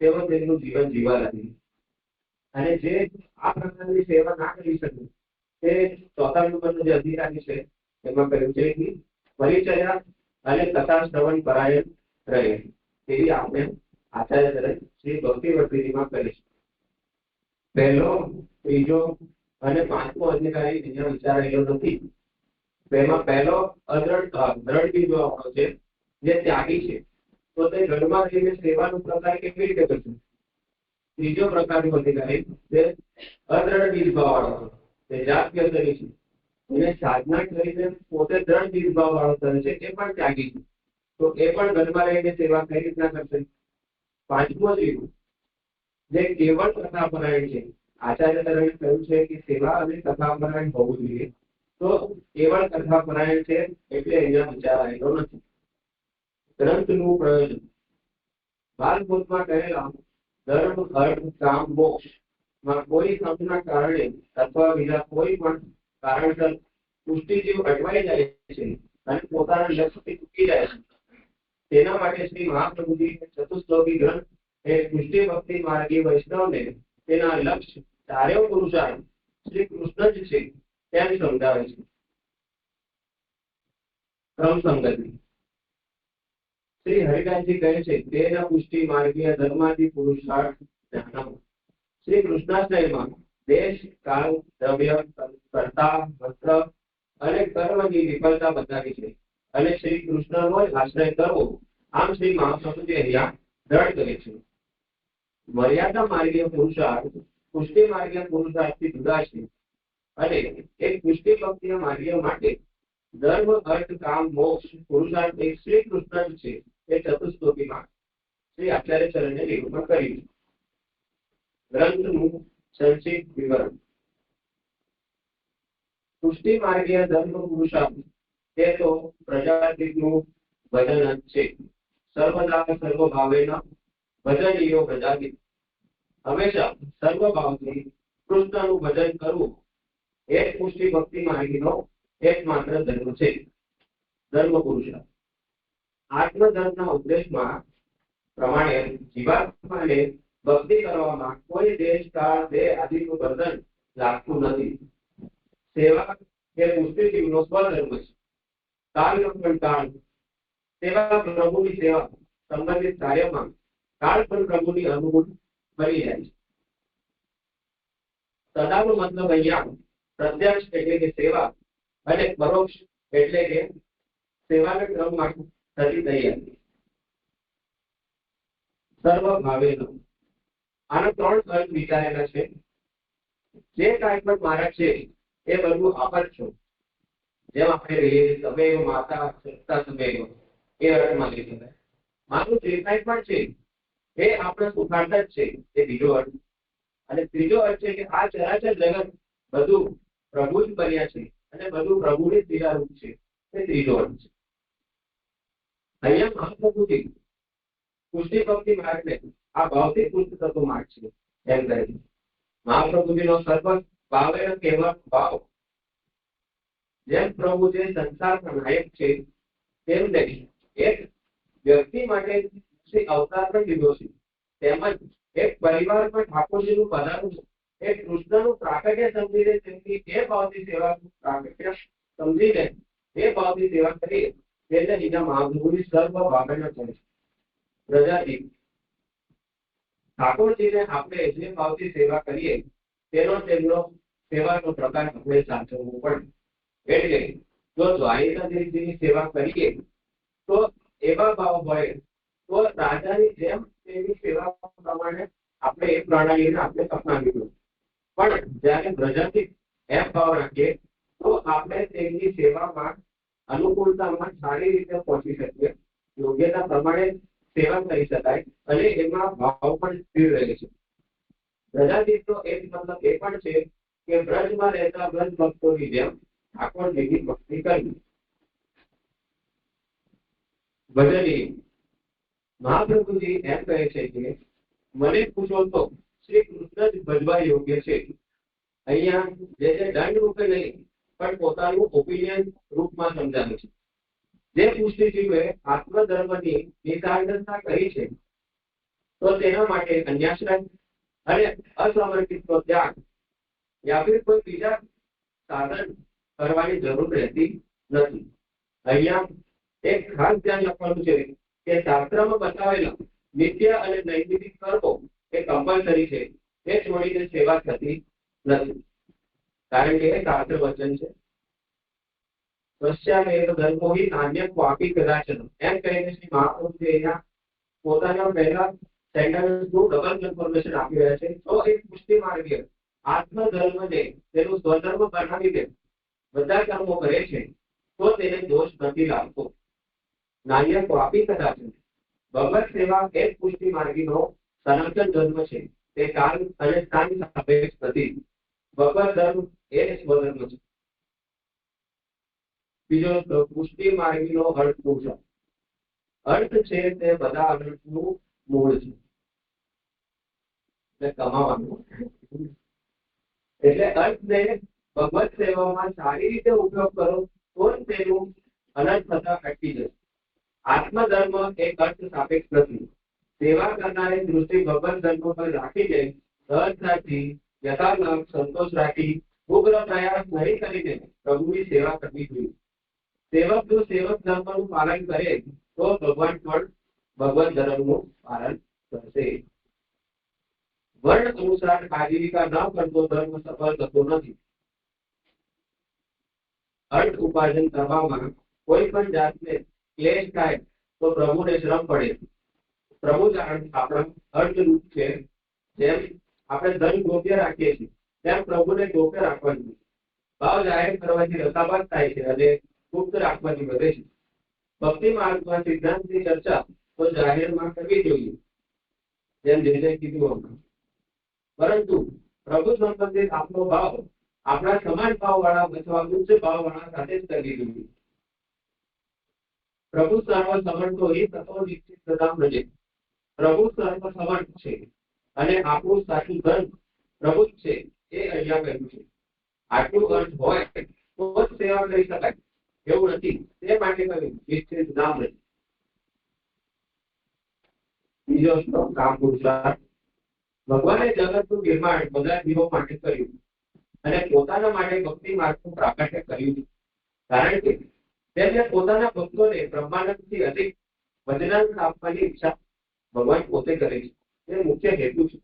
Speaker 4: તેઓ તેમનું જીવન જીવવા લાગી. અને જે આ પ્રકારની સેવા ના કરી શકે તે ચોથા નંબરનો જે અધિકારી છે એમાં કહ્યું છે કે પરિચર્યા અને કથા શ્રવણ પરાયણ રહે તેવી આપણે આચાર્ય તરફ શ્રી ભક્તિવર્ધિનીમાં કરીશું. પહેલો, ત્રીજો અને પાંચમો અધિકારી અહીંયા વિચારેલો નથી. તેમાં પહેલો દ્રઢ બીજવાળો છે, જે ત્યાગી છે. તો તે ઘરમાં રહીને સેવાનો પ્રકાર કેવી રીતે કરશે? ત્રીજો પ્રકારનો અધિકારી જે અદ્રઢ બીજવાળો છે, તે જાત્યંતરી છે. એને સાધના કરીને પોતે દ્રઢ બીજવાળો કરે છે, એ પણ ત્યાગી છે. તો એ પણ ઘરમાં રહીને સેવા કઈ રીતના કરશે? પાંચમો જીવ જે કેવળ કથા પરાયણ છે, આચાર્ય તરણે કહ્યું છે કે સેવા અને કથાપરાયણ હોવું જોઈએ, તો કેવળ કથાપરાયણ છે એટલે અહીંયા વિચારાયેલો નથી. ગ્રંથનું પ્રયોજન બાલબોધમાં કહેલા ધર્મ અર્થ કામ મોક્ષ માં કોઈ સંતના કારણે અથવા બીજા કોઈ પણ કારણસર પુષ્ટિજીવ અટવાઈ જાય છે અને પોતાના લક્ષ્યથી ચૂકી જાય છે, તેના માટે શ્રી મહાપ્રભુજી ચતુશ્લોકી ગ્રંથ એ પુષ્ટિ ભક્તિ માર્ગી વૈષ્ણવને તેના લક્ષ્ય ચારેય પુરુષાર્થ શ્રી કૃષ્ણ જ છે તેમ સમજાવે છે. ક્રમ સંગતિ શ્રી હરિદાસજી કહે છે તેના પુષ્ટિ માર્ગીય ધર્માદિ પુરુષાર્થ જ્ઞાનમ. શ્રી કૃષ્ણાશ્રયમાં દેશ કાળ દ્રવ્ય કર્તા વસ્ત્ર અને કર્મની વિફળતા બતાવી છે અને શ્રી કૃષ્ણનો આશ્રય કરવો આમ શ્રી મહાપ્રભુજી અહીંયા દ્રઢ કરે છે. મર્યાદા માર્ગીય પુરુષાર્થ પુષ્ટિ માર્ગીય પુરુષાર્થથી જુદા છે અને એક પુષ્ટિ ભક્તિય માર્ગીય માટે ધર્મ અર્થ કામ મોક્ષ પુરુષાર્થ એક શ્રી કૃષ્ણ જ છે એ ચતુશ્લોકીમાં શ્રી આચાર્ય ચરણે નિરૂપણ કર્યું છે. ગ્રંથનું સંક્ષિપ્ત વિવરણ પુષ્ટિ માર્ગીય ધર્મ પુરુષાર્થ તે તો પ્રજાતિનું ભજન જ છે. સર્વદા સર્વભાવેન ભજનીયો પ્રજાતિ હંમેશા સર્વભાવથી કૃષ્ણનું ભજન કરવું એ પુષ્ટિ ભક્તિ માર્ગીનો એકમાત્ર ધર્મ છે. ધર્મ પુરુષાર્થ આત્મધર્મના ઉપદેશમાં પ્રમાણે જીવાત્માને ભક્તિ કરવામાં કોઈ દેશ કાળ દેહ આદિનું બંધન લાગતું નથી. સેવા એ પુષ્ટિજીવનો સ્વધર્મ છે. કાળનો પણ કાળ સેવા પ્રભુની સેવા સંબંધિત કાર્યમાં કાળ પણ પ્રભુની અનુકૂળ બની જાય છે. સદાનો મતલબ અહીંયા પ્રત્યક્ષ એટલે કે સેવા અને પરોક્ષ એટલે કે સેવાના ક્રમમાં થતી તૈયારી. સર્વભાવેનો આનો 3 અર્થ વિચારેલા છે. જે કાંઈ પણ મારા છે એ બધું આપ જ છો. જેમ આપણે કહીએ તમેવ માતા સત્તા તમેવ એ અર્થમાં લઈ શકાય. મારું જે કાંઈ પણ છે એ આપણા સુખાર્થ જ છે એ બીજો અર્થ. અને ત્રીજો અર્થ છે કે આ ચરાચર જગત બધું પ્રભુ જ બન્યા છે અને બધું પ્રભુની જ લીલારૂપ છે એ ત્રીજો અર્થ છે. અહીંયા મહાપ્રભુજી પુષ્ટિ ભક્તિ માર્ગને આ ભાવથી પુષ્ટ થતો માર્ગ છે એમ કહે છે. મહાપ્રભુજીનો સર્વ ભાવેનો કહેવાનો ભાવ જેમ પ્રભુ જે સંસારના નાયક છે તેમ નહીં એક વ્યક્તિ માટે શ્રી અવતાર પણ લીધો છે, તેમજ એક પરિવારમાં ઠાકોરજીનું પધારવું એ કૃષ્ણનું પ્રાકટ્ય સમજીને તેમની એ ભાવથી સેવા પ્રાકટ્ય સમજીને એ ભાવથી સેવા કરીએ એટલે બીજા મહાપ્રભુની સર્વ ભાવના છે. પ્રજાતિ ઠાકોરજીને આપણે જે ભાવથી સેવા કરીએ તેમનો સેવાનો પ્રકાર આપણે સાચવવો પડે. એટલે જો દ્વારિકાધીશજીની સેવા કરીએ તો એવા ભાવ હોય તો રાજાની જેમ તેની સેવા પ્રમાણે આપણે એ પ્રણાલીને આપણે અપનાવી. પણ જયારે પ્રજાતિ એમ ભાવ રાખીએ તો આપણે તેમની સેવામાં અનુકૂળતામાં સારી રીતે પહોંચી શકીએ, યોગ્યતા પ્રમાણે સેવા કરી શકાય અને એમાં ભાવ પણ સ્થિર રહે છે. પ્રજાતિનો એક મતલબ એ પણ છે કે બ્રજમાં રહેતા બ્રજ ભક્તોની જેમ ઠાકોરજીની ભક્તિ કરવી. ભજનીય મહાપ્રભુજી એમ કહે છે કે મને પૂછો તો શ્રી કૃષ્ણ જ ભજવા યોગ્ય છે. અહીંયા જે દંડ રૂપે નહીં પણ પોતાનું ઓપિનિયન રૂપમાં સમજાવે છે. જે પુષ્ટિજીવે આત્મધર્મની નિસાર્થકતા કરી છે તો તેના માટે કન્યાશ્રય અને અસમર્પિતનો ત્યાગ યા ફિર કોઈ બીજા સાધન કરવાની જરૂર રહેતી નથી. અહીંયા એક ખાસ ધ્યાન રાખવાનું છે કે શાસ્ત્રમાં બતાવેલા નિત્ય અને નૈમિતિક કર્મો એ કમ્પલસરી છે, એ છોડીને સેવા થતી નથી, કારણ કે એ શાસ્ત્ર વચન છે. પશ્ચામેવ ધર્મો હિ નાન્યં ક્વાપી કદાચન એમ કહીને શ્રી મહાપ્રભુજી અહીંયા પોતાના પહેલા સેન્ટેન્સનું ડબલ કન્ફર્મેશન આપી રહ્યા છે. તો એક પુષ્ટિ માર્ગીય આત્મધર્મને તેનું સ્વધર્મ બનાવીને બધા કર્મો કરે છે તો તેને દોષ નથી લાગતો. નાન્યં ક્વાપી કદાચન ભગવત સેવા એ પુષ્ટિ માર્ગીનો સનાતન ધર્મ છે તે કાલ અને સ્થાન સાપેક્ષ નથી. ભગવત ધર્મ એ જ સ્વધર્મ છે. બીજો શ્લોક, પુષ્ટિ માર્ગીનો અર્થ પુરુષાર્થ. અર્થ છે તે બધા અનર્થનું મૂળ છે. એટલે કમાવાનું. એટલે અર્થને ભગવત સેવામાં સારી રીતે ઉપયોગ કરો તો જ તેનું અનર્થ થતા અટકી જશે. આત્મધર્મ એક અર્થ સાપેક્ષ નથી. સેવા કરનારી દૃષ્ટિ ભગવત ધર્મ પર રાખીને સહજતાથી યથાલાભ સંતોષ રાખી ઉગ્ર પ્રયાસ નહીં કરીને પ્રભુની સેવા કરવી જોઈએ. સેવક જો સેવક ધર્મનું પાલન કરે તો ભગવાન પણ ભગવત ધર્મનું પાલન કરશે. વર્ણ અનુસાર આજીવિકા ન કરતો ધર્મ સફળ થતો નથી. અર્થ ઉપાર્જન કરવામાં કોઈ પણ જાતને ક્લેશ થાય તો પ્રભુને શ્રમ પડે. પ્રભુ આપણા અર્થરૂપ છે. જેમ આપણે ધન ગોપ્ય રાખીએ છીએ તેમ પ્રભુને ગોપ્ય રાખવાનું. ભાવ જાહેર કરવાથી રસાભાસ થાય છે અને ગુપ્ત રાખવાથી વધે છે. ભક્તિ માર્ગમાં સિદ્ધાંતની ચર્ચા તો જાહેરમાં કરવી જોઈએ, જેમ જે કીધું. પરંતુ પ્રભુ સંબંધિત આપણો ભાવ આપણા સમાન ભાવ વાળા અથવા ઉચ્ચ ભાવ વાળા સાથે જ કરવી જોઈએ. પ્રભુ સર્વ સમર્થો એ તત્વ નિશ્ચિત પ્રદાન છે. પ્રભુ સર્વ સમર્થ છે અને આપણું સાચું ધન પ્રભુ જ છે એ અહીંયા કહ્યું છે. આટલું અર્થ હોય તો જ સેવા કરી શકાય એવું નથી. તે માટે કહ્યું નિશ્ચિત નામ નથી. બીજો શ્લોક, કામ પુરુષાર્થ. ભગવાને જગતનું નિર્માણ બધા જીવો માટે કર્યું અને પોતાના માટે ભક્તિ માર્ગનું પ્રાકટ્ય કર્યું છે. કારણ કે તેમને પોતાના ભક્તોને બ્રહ્માનંદથી અધિક વચનાંશ આપવાની ઈચ્છા ભગવાન પોતે કરે છે. તે મુખ્ય હેતુ છે.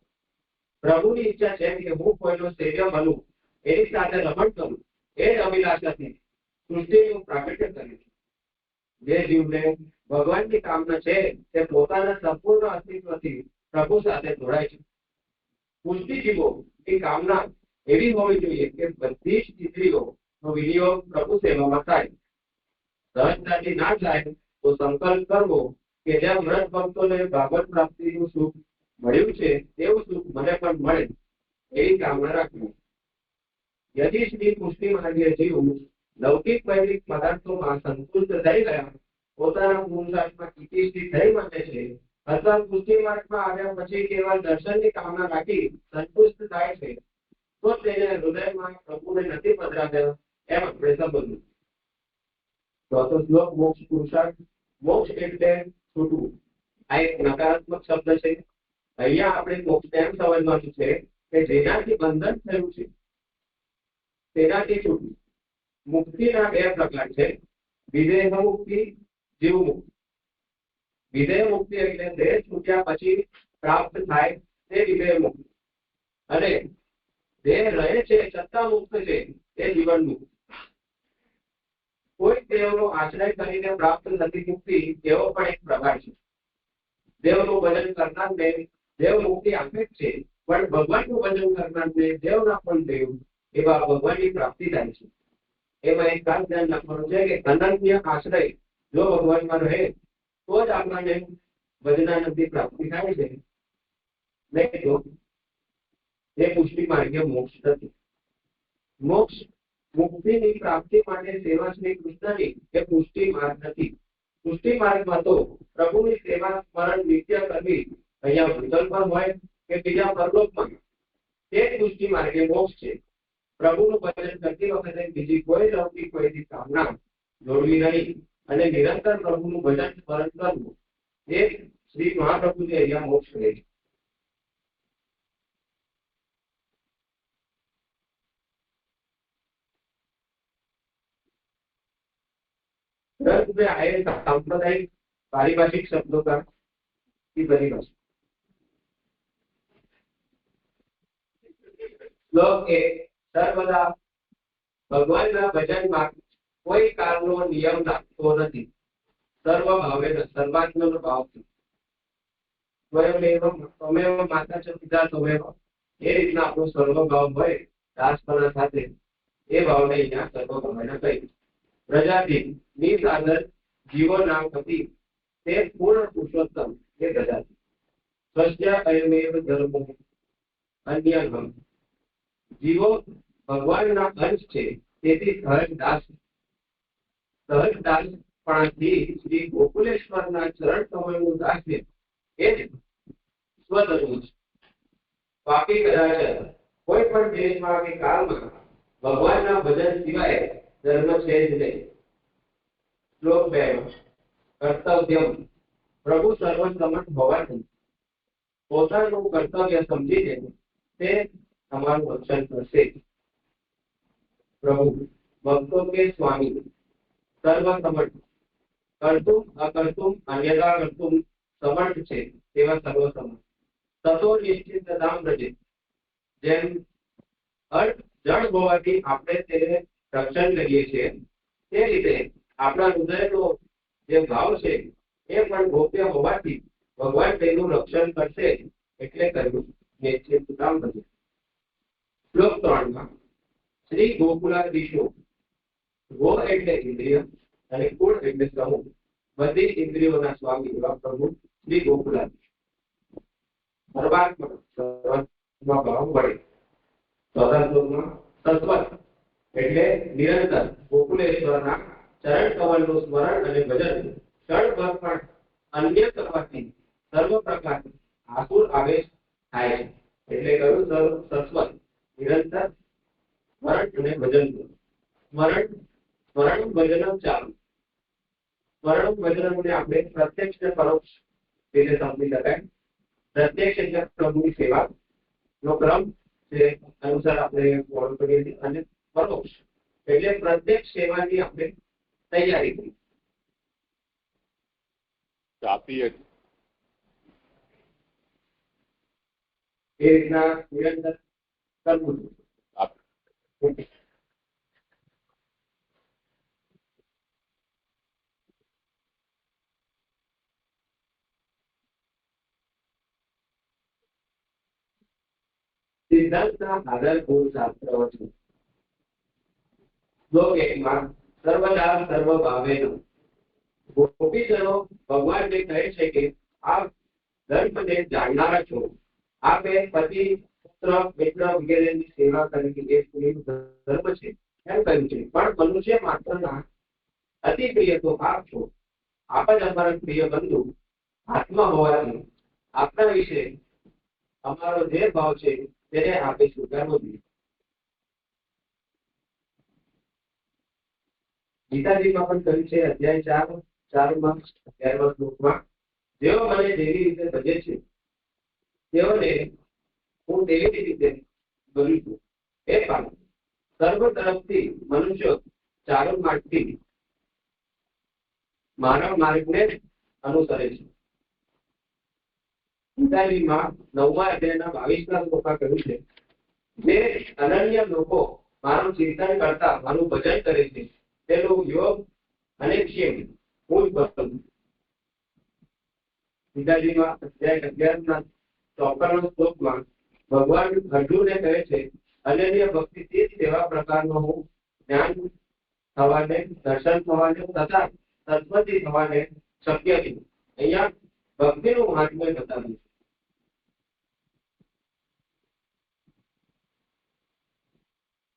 Speaker 4: પ્રભુની ઈચ્છા છે કે હું કોઈનો સેવ્ય બનું, એની સાથે રમણ કરું, એ જ અભિલાષાથી સૃષ્ટિનું પ્રાકટ્ય કર્યું છે. જે જીવને ભગવાનની કામના છે તે પોતાના સંપૂર્ણ અસ્તિત્વથી પ્રભુ સાથે જોડાય છે. પુષ્ટિ જીવોની કામના એવી હોવી જોઈએ કે બધી જ ઇન્દ્રિયોનો વિનિયોગ પ્રભુ સેવામાં થાય. સહજતાથી ના થાય તો સંકલ્પ કરવો કે જેમ વ્રત ભક્તોને ભાગવત પ્રાપ્તિનું સુખ મળ્યું છે તેવું સુખ મને પણ મળે એવી કામના રાખવી. યદિ શ્રી પુષ્ટિ માર્ગીય જીવ લૌકિક વૈદિક પદાર્થોમાં સંતુષ્ટ થઈ ગયા, પોતાના પુરુષાર્થમાં ઇતિષ્ઠિત થઈ માટે છે, અથવા પુષ્ટિ માર્ગમાં આવ્યા પછી કેવળ દર્શનની કામના રાખી સંતુષ્ટ થાય છે, તો તેને હૃદયમાં પ્રભુને નથી પધરાવ્યા એમ આપણે સમજવું. ચોથો શ્લોક, મોક્ષ પુરુષાર્થ. મોક્ષ એટલે છૂટવું. આ એક નકારાત્મક શબ્દ છે. અહીંયા આપણે મોક્ષ એમ સમજવાનું છે કે જેનાથી બંધન થયું છે તેનાથી છૂટવું. મુક્તિના બે પ્રકાર છે, વિદેહ મુક્તિ, જીવ મુક્તિ. વિદેહ મુક્તિ એટલે દેહ છૂટ્યા પછી પ્રાપ્ત થાય તે વિદેહ મુક્તિ, અને દેહ રહે છે છતાં મુક્ત છે તે જીવન મુક્તિ. કોઈ દેવનો આશ્રય કરીને પ્રાપ્ત થતી મુક્તિ એવો પણ એક પ્રકાર છે. દેવનું ભજન કરનારને દેવ મુક્તિ આપે છે, પણ ભગવાનનું ભજન કરનારને દેવના પણ દેવ એવા ભગવાનની પ્રાપ્તિ થાય છે. એમાં એક ખાસ ધ્યાન રાખવાનું છે કે અનન્ય આશ્રય જો ભગવાનમાં રહે તો જ આપણને ભજનાનંદની પ્રાપ્તિ થાય છે. નહીં તો એ પુષ્ટિ માર્ગીય મોક્ષ નથી. મોક્ષ મુક્તિની પ્રાપ્તિ માટે સેવા શ્રી કૃષ્ણની એ પુષ્ટિ માર્ગ નથી. પુષ્ટિ માર્ગમાં તો પ્રભુની સેવા સ્મરણ નિત્ય કરવી, અહીંયા ભૂતલમાં હોય કે બીજા પરલોકમાં, તે પુષ્ટિ માર્ગે મોક્ષ છે. પ્રભુનું ભજન કરતી વખતે બીજી કોઈ લૌકિક વૈદિક કામના જોડવી નહીં અને નિરંતર પ્રભુનું ભજન સ્મરણ કરવું, એ શ્રી મહાપ્રભુજી અહીંયા મોક્ષ કહે છે. ग्रंथ में आए सांप्रदायिक पारिभाषिक शब्दों का की परिभाषा। श्लोक 1, सर्वदा भगवानના ભજનમાં કોઈ કાળનો નિયમ લાગતો નથી. સર્વ ભાવે સર્વાત્મનો ભાવથી સ્વયમેવ માતા ચ પિતા ત્વમેવ, એ રીતના આપણો સર્વ ભાવ હોય દાસપણા સાથે, એ ભાવને અહીંયા સર્વ ભાવને કહી. પ્રજાતિ નિસાદર જીવોના પતિ તે પૂર્ણ પુરુષોત્તમ એ પ્રજાતિ. સ્વસ્ય અયમેવ ધર્મો, અન્ય ગમ. જીવો ભગવાનના અંશ છે, તેથી સહજ દાસપણાથી શ્રી ગોકુલેશ્વરના ચરણ કમળનું દાસ્ય એ જ સ્વધર્મ છે. પાપી કદાચ કોઈ પણ દેશમાં કે કાળમાં ભગવાનના ભજન સિવાય ધર્મ છે જ નહીં. શ્લોક 2 કર્તવ્ય. પ્રભુ સર્વસમર્થ હોવાથી પોતાનું કર્તવ્ય સમજીને તે તમારું રક્ષણ કરશે. પ્રભુ ભક્તો કે સ્વામી સર્વસમર્થ, કર્તુમ અકર્તુમ અન્યથા કર્તુમ સમર્થ છે તેવા સર્વસમર્થ. તતો નિશ્ચિતતામ રજે. જેમ અર્થ જળ હોવાથી આપણે તેને રક્ષણ કરીએ છીએ, તે રીતે આપણા હૃદયનો જે ભાવ છે એ પણ ગોપ્ય હોવાથી ભગવાન તેનું રક્ષણ કરશે એટલે કર્યું નિશ્ચિતતામ રજે. શ્લોક 3 શ્રી ગોકુલાધીશો. ગો એટલે ઇન્દ્રિય અને કુળ એટલે સમૂહ. બધી ઇન્દ્રિયોના સ્વામી એવા પ્રભુ શ્રી ગોકુલાધીશ. પરમાત્મા ભાવ વડે. ચોથા શ્લોકમાં સત્વર એટલે નિરંતર ગોકુલેશ્વરના ચરણ કમળનું સ્મરણ અને ભજન ક્ષણભર પણ અન્ય કરવાથી સર્વ પ્રકાર આસુર આવેશ થાય છે. એટલે કહ્યું સત્વર નિરંતર સ્મરણ અને ભજન. સ્મરણ ભજન ચાલુ. સ્મરણ ભજનને આપણે પ્રત્યક્ષ અને પરોક્ષ રીતે સમજી શકાય. પ્રત્યક્ષ એટલે પ્રભુની સેવા નો ક્રમ છે અનુસાર આપણે ફોલો કરીએ છીએ, અને પરોક્ષ એટલે પ્રત્યક્ષ સેવાની આપણે તૈયારી કરી.
Speaker 2: આપીએ
Speaker 4: એ રીતના નિરંતર કરવું જોઈએ. સિદ્ધાંતના આધારભૂત શાસ્ત્રો છે. શ્લોક 1 સર્વદા સર્વભાવેન. ગોપીજનો ભગવાનને કહે છે કે આપ ધર્મને જાણનારા છો. આપે પતિ પુત્ર મિત્ર વગેરેની સેવા કરવી એ પુણ્યનું ધર્મ છે એમ કહ્યું છે, પણ મનુષ્ય માત્રના અતિ પ્રિય તો આપ છો. આપ જ અમારા પ્રિય બંધુ આત્મા હોવાથી આપના વિશે અમારો જે ભાવ છે તેને આપે સ્વીકારવો જોઈએ. ગીતાજીમાં પણ કહ્યું છે અધ્યાય 4:11 શ્લોકમાં, જેઓ મને જેવી રીતે ભજે છે તેઓને હું તેવી રીતે ભજું છું. એ પણ સર્વ તરફથી મનુષ્યો ચારો માર્ગથી માનવ માર્ગને અનુસરે છે. ગીતાજીમાં 9મા અધ્યાયના 22મા શ્લોકમાં કહ્યું છે, જે અનન્ય લોકો મારું ચિંતન કરતા મારું ભજન કરે છે તેનું યોગ અને ક્ષેમ હું જ કરું. ગીતાજીમાં અધ્યાય 11ના 54મા શ્લોકમાં ભગવાન અર્જુનને કહે છે, અનન્ય ભક્તિથી જ તેવા પ્રકારનો હું જ્ઞાન થવાને, દર્શન થવાને તથા સત્પતિ થવાને શક્ય છે. અહીંયા ભક્તિનું મહાત્મ્ય બતાવ્યું.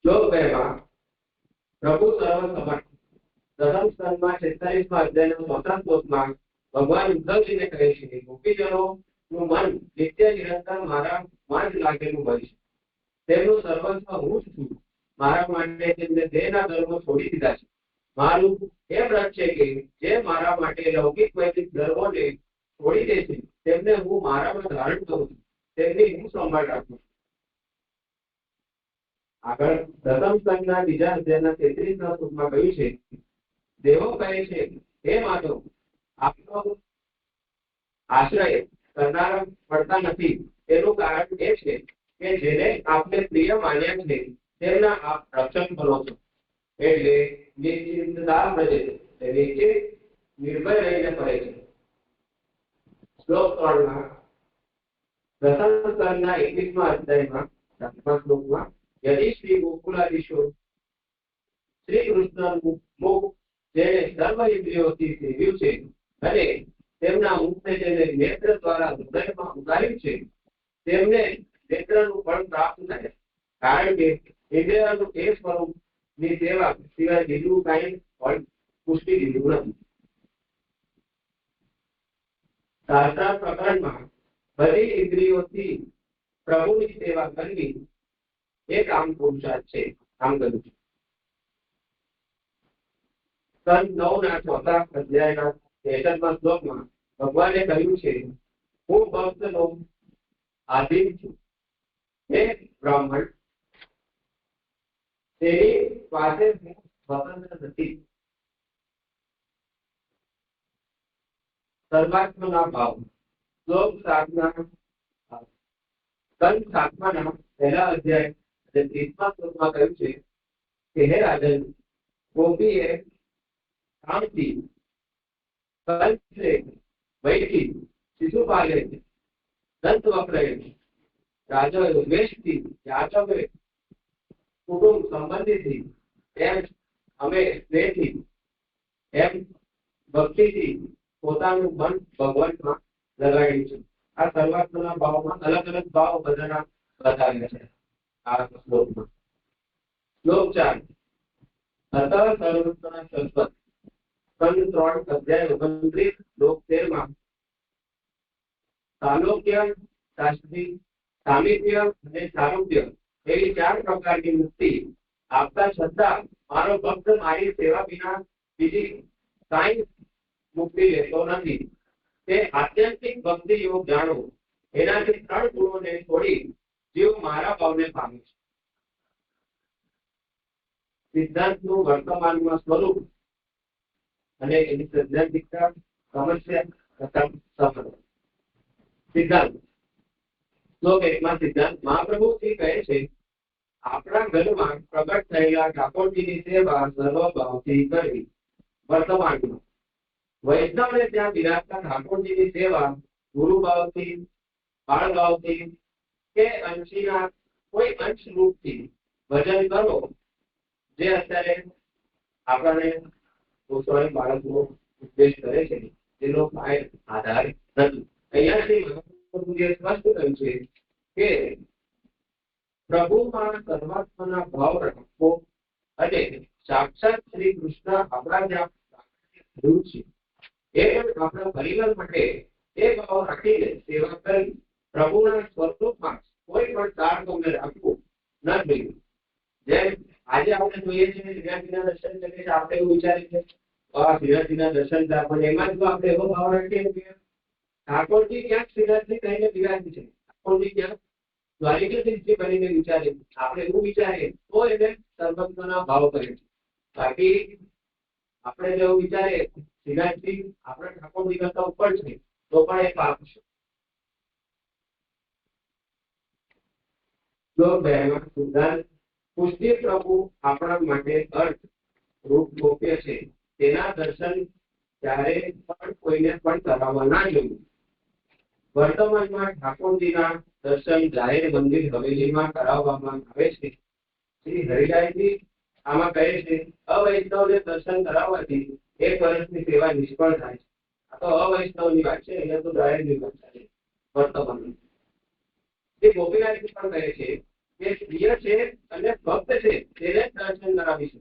Speaker 4: શ્લોક 2 પ્રભુ સર્વસમર્થ. દસમ સ્કંદમાં 46મા અધ્યાયના 4થા શ્લોકમાં ભગવાન ઉદ્ધવજીને કહે છે કે ગોપીજનોનું મન નિત્ય નિરંતર મારામાં જ લાગેલું હોય છે. તેમનું સર્વસ્વ હું જ છું. મારા માટે તેમને દેહના ધર્મો છોડી દીધા છે. મારું એ વ્રત છે કે જે મારા માટે લૌકિક વૈદિક ધર્મોને છોડી દે છે તેમને હું મારામાં ધારણ કરું છું. તેમની હું સંભાળ રાખું છું. આગળ દસમ સ્કંદના 2જા અધ્યાયના 33મા શ્લોકમાં કહ્યું છે, દેવો કહે છે, હે માધવ, આપનો આશ્રય કરનારા પડતા નથી. તેનું કારણ એ છે કે જેને આપને પ્રિય માન્યા છે તેમના આપ રક્ષણ કરો છો. એટલે નિશ્ચિંતતા મળે છે, નિશ્ચિત નિર્ભય રહીને ફરે છે. શ્લોક 3માં દસમ સ્કંદના 21મા અધ્યાયમાં 7મા શ્લોકમાં યદિ શ્રી ગોકુલાધીશો શ્રી કૃષ્ણનું મુખ જેને સર્વ ઇન્દ્રિયોથી સેવ્યું છે અને તેમના મુખને જેને નેત્ર દ્વારા હૃદયમાં ઉતાર્યું છે તેમને નેત્રનું ફળ પ્રાપ્ત થાય, કારણ કે ઇન્દ્રિયોનું એ સ્વરૂપની સેવા સિવાય બીજું કાંઈ ફળ પુષ્ટિ દીધું નથી. શાસ્ત્ર પ્રકરણમાં બધી ઇન્દ્રિયોથી પ્રભુની સેવા કરવી એ કામ પુરુષાર્થ છે. કામ કર્યું છે. સ્કંદ 9 ના 4થા અધ્યાયના 63મા શ્લોકમાં ભગવાને કહ્યું છે, હું ભક્તનો આધીન છું. હે બ્રાહ્મણ, તેની પાસે હું સ્વતંત્ર નથી. સર્વાત્મના ભાવ. શ્લોક 7ના પહેલા અધ્યાય અને 30મા શ્લોકમાં કહ્યું છે કે હે રાજન, ગોપીએ કામથી, કંસે, વૈથી, શિશુપાલે, દંતવક્રએ, રાજાએ દ્વેષથી, યાચકે કુટુંબ સંબંધીથી, એમ અમે સ્નેહથી, એમ ભક્તિથી પોતાનું મન ભગવાનમાં લગાડ્યું છે. આ સર્વાત્મના ભાવમાં અલગ અલગ ભાવ બધાના બતાવ્યા છે આ શ્લોકમાં. શ્લોક 4. અતઃ સર્વત્રના શાશ્વત. સ્કંદ 3 અધ્યાય 29 શ્લોક 13માં સાલોક્ય, શાસ્ત્રી, સામિપ્ય અને સારૂપ્ય એવી 4 પ્રકારની મુક્તિ આપતા છતાં મારો ભક્ત મારી સેવા વિના બીજી કાંઈ મુક્તિ લેતો નથી. તે આત્યંતિક ભક્તિ યોગ જાણો. એનાથી 3 ગુણોને છોડી જીવ મારા ભાવને પામે છે. સિદ્ધાંતનું વર્તમાનમાં સ્વરૂપ અને એની સૈદ્ધાંતિકતા, સમસ્યા તથા સફળ. સિદ્ધાંત. શ્લોક 1માં સિદ્ધાંત. મહાપ્રભુજી કહે છે, આપણા ઘરમાં પ્રગટ થયેલા ઠાકોરજીની સેવા સર્વભાવથી કરવી. વર્તમાનમાં વૈષ્ણવને ત્યાં બિરાજતા ઠાકોરજીની સેવા ગુરુભાવથી, બાળભાવથી કે અંશીના કોઈ અંશ રૂપથી ભજન કરો. જે અત્યારે આપણને ગોસ્વામી બાળકનો ઉપદેશ કરે છે, તેનો કાંઈ આધાર નથી. અહીંયાથી મહાપ્રભુજીએ સ્પષ્ટ કહ્યું છે કે પ્રભુમાં સર્વાત્મના ભાવ રાખવો અને સાક્ષાત શ્રી કૃષ્ણ આપણા જ્યાં જરૂર છે એ પણ આપણા પરિવાર માટે એ ભાવ રાખીને સેવા કરી પ્રભુના સ્વરૂપમાં કોઈ પણ તારતમ્ય રાખવું ન જોઈએ. જેમ આજે આપણે જોઈએ છીએ શ્રીનાથજીના દર્શન કરીએ, આપણે એવું વિચારીએ છીએ શ્રીનાથજીના દર્શન થયા, પણ એમાં જો આપણે એવો ભાવ રાખીએ કે ઠાકોરજી ક્યાંક શ્રીનાથજી કહીને બિરાજી છે, ઠાકોરજી ક્યાંક દ્વારિકાધીશજી બનીને વિચારીએ, આપણે એવું વિચારીએ તો એને સર્વત્વના ભાવ કરે છે. બાકી આપણે જો એવું વિચારીએ શ્રીનાથજી આપણે ઠાકોરજી કરતા ઉપર છે તો પણ એ પાપ છે. પુષ્ટિ પ્રભુ આપણા માટે અર્થ રૂપ ગોપ્ય છે. તેના દર્શન ત્યારે પણ કોઈને પણ કરાવવા ના જોઈએ. વર્તમાનમાં ઠાકોરજીના દર્શન જાહેર મંદિર હવેલીમાં કરાવવામાં આવે છે. શ્રી હરિરાયજી આમાં કહે છે, અવૈષ્ણવને દર્શન કરાવવાથી 1 વર્ષની સેવા નિષ્ફળ થાય છે. આ તો અવૈષ્ણવની વાત છે, અહીંયા તો જાહેરની વાત છે. વર્તમાનમાં શ્રી ગોપીનાથજી પણ કહે છે કે પ્રિય છે અને ભક્ત છે તેને દર્શન કરાવી છે.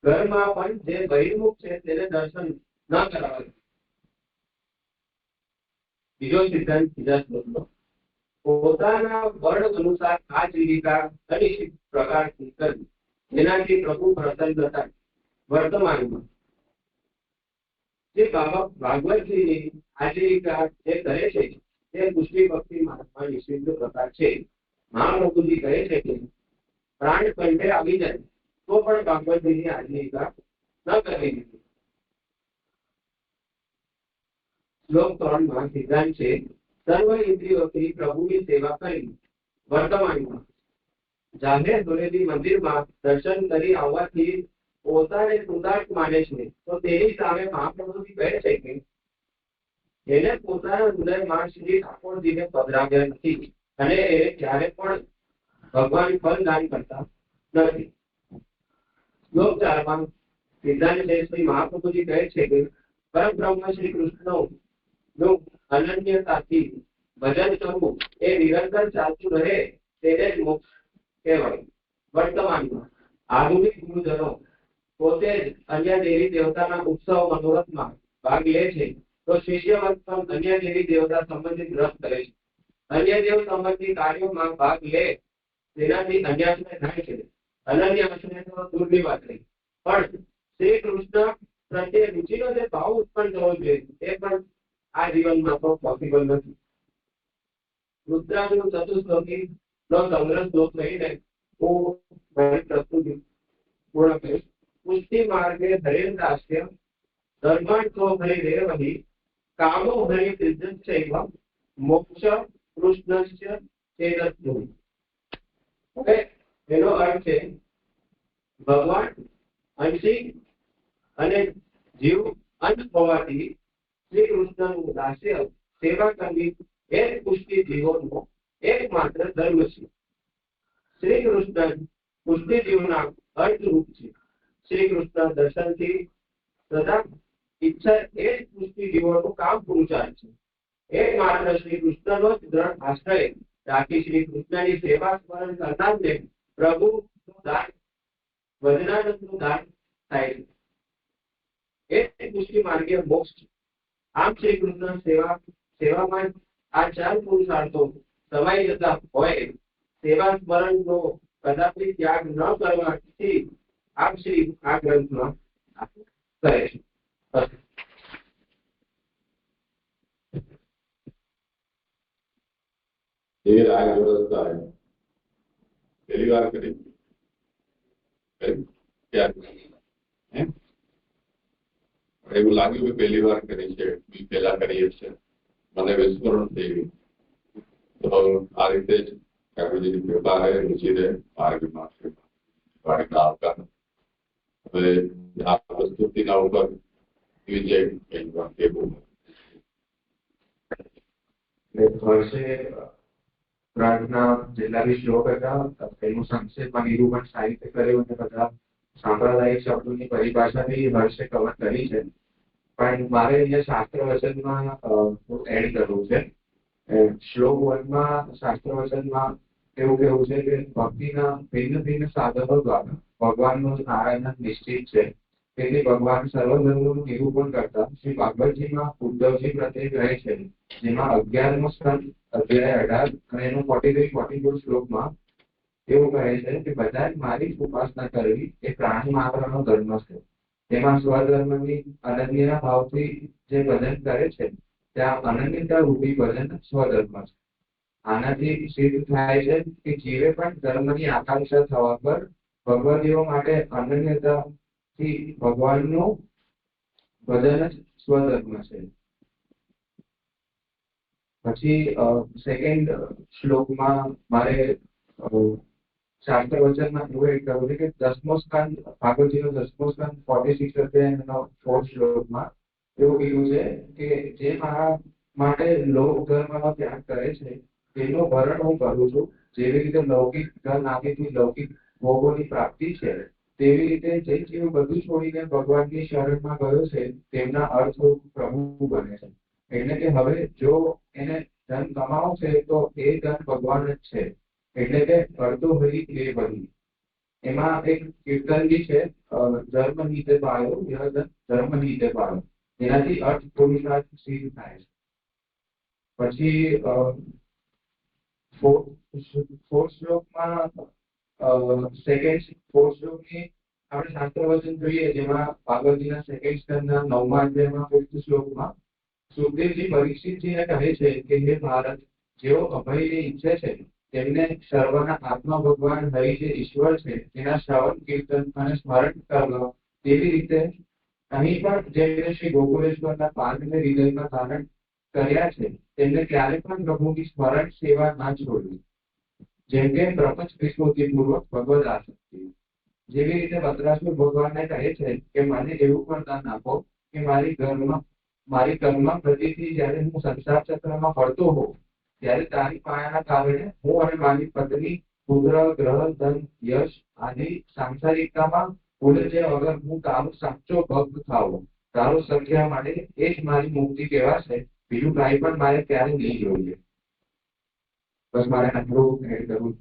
Speaker 4: ઘરમાં પણ જે બહિર્મુખ છે તેને દર્શન ન કરાવે. બીજો સિદ્ધાંત બીજા શ્લોકનો. પોતાના વર્ણ અનુસાર આ જીવિકા અનિશ્ચિત પ્રકારથી કરવી, જેનાથી પ્રભુ પ્રસન્ન થતા. વર્તમાનમાં જે ભાગવતજીની આજીવિકા જે કરે છે તે પુષ્ટિ ભક્તિ માર્ગમાં નિષિદ્ધ પ્રકાર છે. મહાપ્રભુજી કહે છે કે પ્રાણ કંઠે આવી જાય તો પણ ભાગવતજીની આજીવિકા ન કરવી જોઈએ. શ્લોક 3માં સિદ્ધાંત છે, સર્વ ઇન્દ્રિયોથી પ્રભુની સેવા કરી. વર્તમાનમાં જાહેર ધોરેલી મંદિરમાં દર્શન કરી આવવાથી પોતાને કૃતાર્થ માને છે, તો તેની સામે મહાપ્રભુજી કહે છે કે એને પોતાના હૃદયમાં શ્રી ઠાકોરજીને પધરાવ્યા નથી અને એ ક્યારે પણ ભગવાન ફલદાન કરતા નથી. શ્લોક 4માં સિદ્ધાંત છે, શ્રી મહાપ્રભુજી કહે છે કે પરબ્રહ્મ શ્રી કૃષ્ણનું અનન્યતાથી ભજન કરવું એ નિરંતર ચાલતું રહે તેને જ મોક્ષ કહેવાય. વર્તમાનમાં આધુનિક ગુરુજનો પોતે જ અન્ય દેવી દેવતાના ઉત્સવ મનોરથમાં ભાગ લે છે, તો શિષ્ય વર્ગ પણ અન્ય દેવી દેવતા સંબંધિત રસ કરે છે. અન્ય દેવ સંબંધી કાર્યોમાં ભાગ લે તેનાથી અન્યાશ્રય થાય છે. અનન્યાશ્રય તો દૂરની વાત રહી, પણ શ્રી કૃષ્ણ પ્રત્યે રુચિનો જે ભાવ ઉત્પન્ન થવો જોઈએ એ પણ આ જીવનમાં તો પોસિબલ નથી. રુદ્રાનું ચતુશ્લોકી નો સંગ્રહ શ્લોક લઈને હું મારી પ્રસ્તુતિ પૂર્ણ કરીશ. પુષ્ટિ માર્ગે હરેન્દ્રાસ્ય ધર્માંતો હરિરેવહી કામો હરિત્રિજ્યૈવ મોક્ષ કૃષ્ણસ્ય ચેતસ્તુ. ઓકે, એનો અર્થ છે ભગવાન અંશિક અને જીવ અંત હોવાથી શ્રી કૃષ્ણનું દાસ્ય સેવા કરવી એ પુષ્ટિ જીવોનો એકમાત્ર ધર્મ છે. શ્રી કૃષ્ણ પુષ્ટિ જીવના અર્થરૂપ છે. શ્રી કૃષ્ણ દર્શનથી સદા ઈચ્છા એ જ પુષ્ટિ જીવોનું કામ પૂરું ચાલે છે. એકમાત્ર શ્રી કૃષ્ણનો જ દ્રઢ આશ્રય રાખી શ્રી કૃષ્ણની સેવા સ્મરણ કરનારને પ્રભુનું દાન વજનાનંદનું દાન થાય છે. એ પુષ્ટિ માર્ગે મોક્ષ છે. આમ શ્રી કૃષ્ણ સેવામાં આ ચાર પુરુષાર્થો સમાઈ જતા હોય સેવા સ્મરણનો કદાપી ત્યાગ ન કરવાથી આપ શ્રી આ ગ્રંથમાં કહે છે.
Speaker 2: ये राग व्यवस्था है, पहली बार करी क्या है? એવું લાગ્યું કે પહેલી વાર કરી છે, પહેલા કરીએ છે, મને વિસ્મરણ થઈ ગયું. તો આ રીતે જ ઠાકોરજીની કૃપા રહે, રુચિ રહે માર્ગમાં વાણીના આવકાર. હવે આ પ્રસ્તુતિના ઉપર વિજય કેવું
Speaker 5: વર્ષે ગ્રંથના જેટલા બી શ્લોક હતા એનું સંક્ષેપમાં નિરૂપણ સારી રીતે કર્યું અને બધા સાંપ્રદાયિક શબ્દોની પરિભાષા બી હર્ષે કવર કરી છે. પણ મારે અહીંયા શાસ્ત્ર વચનમાં એડ કરવું છે. શ્લોક 1 માં શાસ્ત્ર વચનમાં એવું કેવું છે કે ભક્તિના ભિન્ન ભિન્ન સાધનો દ્વારા ભગવાનનું નારાયણ નિશ્ચિત છે. તેથી ભગવાન સર્વધર્મોનું નિરૂપણ કરતા શ્રી ભાગવતજીમાં ઉદ્ધવજી પ્રત્યે કહે છે, જેમાં 11મો સ્કંદ અધ્યાય 18 અને એનું 43-44 શ્લોકમાં એવું કહે છે કે બધા મારી ઉપાસના કરવી એ પ્રાણી માત્રનો ધર્મ છે. તેમાં સ્વધર્મની અનન્યના ભાવથી જે ભજન કરે છે ત્યાં અનન્યતા રૂપી ભજન સ્વધર્મ છે. આનાથી સિદ્ધ થાય છે કે જીવે પણ ધર્મની આકાંક્ષા થવા પર ભગવદીઓ માટે અનન્યતાથી ભગવાનનું ભજન જ સ્વધર્મ છે. પછી સેકન્ડ શ્લોકમાં મારે શાસ્ત્ર વચનમાં એવું એક કહ્યું છે કે 10મો સ્કંદ ભાગવતજીનો 10મો સ્કંદ 46 અધ્યાયનો 4th શ્લોકમાં એવું કીધું છે કે જે મારા માટે લોક ધર્મનો ત્યાગ કરે છે તેનું ભરણ હું કરું છું. જેવી રીતે લૌકિક ધન આદિથી લૌકિક ભોગોની પ્રાપ્તિ છે, તેવી રીતે જે જીવ બધું છોડીને ભગવાનની શરણમાં ગયો છે તેમના અર્થ પ્રભુ બને છે. એટલે કે હવે જો એને ધન કમાવો છે તો એ ધન ભગવાન જ છે. એટલે કે અડધો હરી એ બની. એમાં એક કીર્તન બી છે, ધર્મ નીતે પાયો ધર્મ નીતે પાયો, એનાથી અર્થ પુરુષાર્થ સિદ્ધ થાય છે. પછી ફોર્થ શ્લોકમાં ફોર્થ શ્લોકની આપણે શાસ્ત્ર વચન જોઈએ, જેમાં ભાગવતજીના સેકન્ડ સ્કંદના 9મા અધ્યાયમાં 5th શ્લોકમાં સુખદેવજી પરીક્ષિતજીને કહે છે કે હે ભારત, જેઓ અભયને ઈચ્છે છે તેમને સર્વના આત્મા ભગવાન હરિ જે ઈશ્વર છે તેના શ્રવણ કીર્તન અને સ્મરણ કરવા તેવી રીતે અહીં પણ જેમને શ્રી ગોકુલેશ્વરના પાદને હૃદયમાં ધારણ કર્યા છે તેમને ક્યારે પણ પ્રભુની સ્મરણ સેવા ના છોડવી. જેમ કે પ્રપંચ વિસ્મૃતિપૂર્વક ભગવદ આસક્તિ. જેવી રીતે વત્રાસુર ભગવાનને કહે છે કે મને એવું વરદાન આપો કે મારી કર્મ પ્રતિથી જ્યારે હું સંસાર ચક્રમાં ફરતો હોઉં ત્યારે તારી માયાના કારણે હું અને મારી પત્ની પુત્ર ગ્રહ ધન યશ આદિ સાંસારિકતામાં ભૂલે છે વગર હું તારો સાચો ભક્ત થાઉં. તારો સંખ્યા માટે એ જ મારી મુક્તિ કહેવાશે. બીજું કાંઈ પણ મારે ક્યારે નહીં જોઈએ. बस मारे अनुभव ऐड करूँ।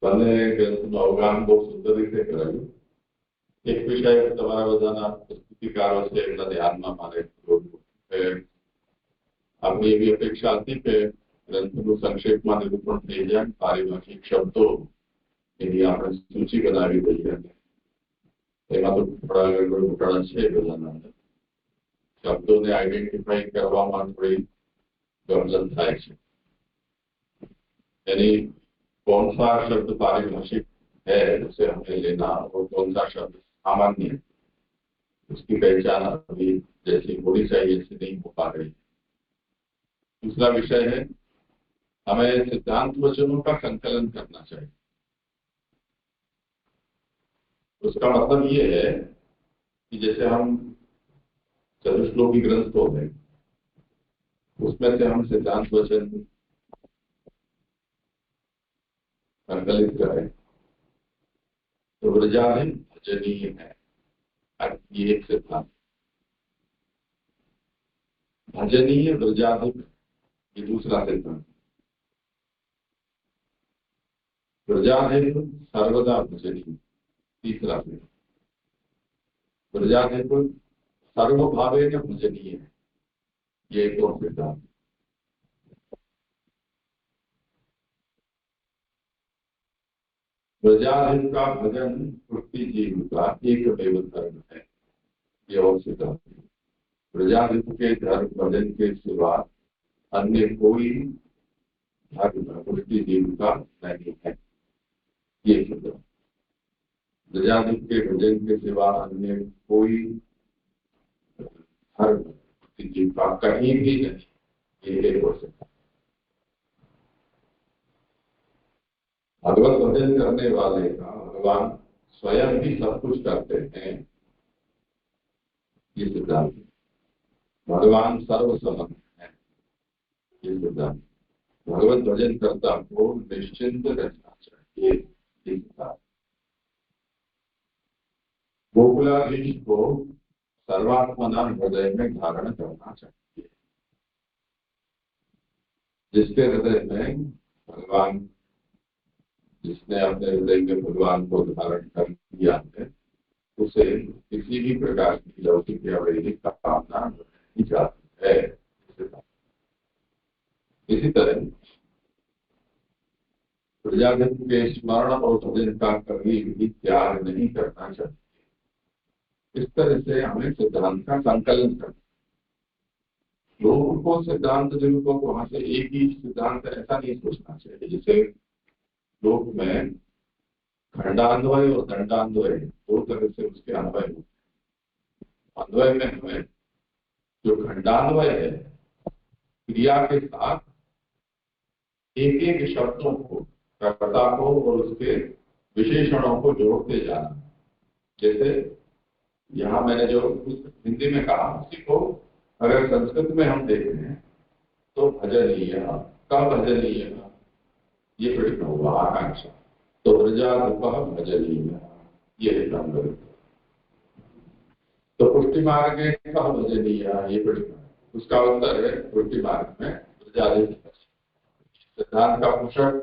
Speaker 2: બંને ગ્રંથનું અવગાહન બહુ સુંદર રીતે કરાયું. એક વિષય તમારા બધાના પ્રસ્તુતિકારો છે એમના ધ્યાનમાં મારે આપણી એવી અપેક્ષા હતી કે ગ્રંથનું સંક્ષેપમાં નિરૂપણ થઈ જાય, પારિભાષિક શબ્દો એની આપણે સૂચિ બનાવી દઈએ. એમાં તો થોડા ગડબડ ઘોટાળા છે બધાના અંદર. શબ્દોને આઈડેન્ટિફાઈ કરવામાં થોડી ગમલન થાય છે. यानी कौन सा शब्द पारिभाषिक है उसे हमें लेना और कौन सा शब्द सामान्य है उसकी पहचान अभी जैसी होनी चाहिए ऐसी नहीं हो पा रही। दूसरा विषय है हमें सिद्धांत वचनों का संकलन करना चाहिए। उसका मतलब ये है कि जैसे हम चतुश्लोकी ग्रंथ हो गए उसमें से हम सिद्धांत वचन संकलित करें तो व्रजाधीन भजनीय है, ये एक सिद्धांत। भजनीय व्रजाधीन ये दूसरा सिद्धांत। व्रजाधीन सर्वदा भजनीय तीसरा सिद्धांत। व्रजाधीन सर्वभावेन भजनीय है, ये एक और सिद्धांत। व्रजाधीन का भजन पुष्टि जीव का एक धर्म है, ये और सिद्धांत। व्रजाधीन के धर्म भजन के सिवा अन्य कोई धर्म पुष्टि जीव का नहीं है, ये सिद्धांत। व्रजाधीन के भजन के सिवा अन्य कोई धर्म पुष्टि जीव का कहीं भी नहीं, ये एक और सिद्धांत। भगवत भजन करने वाले का भगवान स्वयं भी सब कुछ करते हैं, ये सिद्धांत। भगवान सर्वसमर्थ है, ये सिद्धांत। भगवत भजन करता को निश्चिंत रहना चाहिए, ये सिद्धांत। गोकुलाधीश को सर्वात्मना हृदय में धारण करना चाहिए। जिसके हृदय में भगवान जिसने अपने हृदय में भगवान को धारण कर लिया है उसे किसी भी प्रकार की लौकिक या वैदिक कामना नहीं चाहती है। इसी तरह प्रजाजन के स्मरण और भजन का कभी भी त्याग नहीं करना चाहिए। इस तरह से हमें सिद्धांत का संकलन करना। लोगों को सिद्धांत जिनको वहां से एक ही सिद्धांत ऐसा नहीं सोचना चाहिए। जैसे लोक में खंडान्वय और दंडान्वय दो तरह से उसके अन्वय होते हैं। अन्वय में हमें जो खंडान्वय है क्रिया के साथ एक एक शब्दों को कर्ता को और उसके विशेषणों को जोड़ते जाना। जैसे यहाँ मैंने जो हिंदी में कहा उसी को अगर संस्कृत में हम देखें तो भजनीय का भजनीय ये प्रश्न हुआ आकांक्षा। तो व्रजाधिप भजनीय ये प्रश्न। तो पुष्टि मार्ग का भजनीय ये प्रश्न, उसका उत्तर है पुष्टि मार्ग में व्रजाधिप। सिद्धांत का पोषक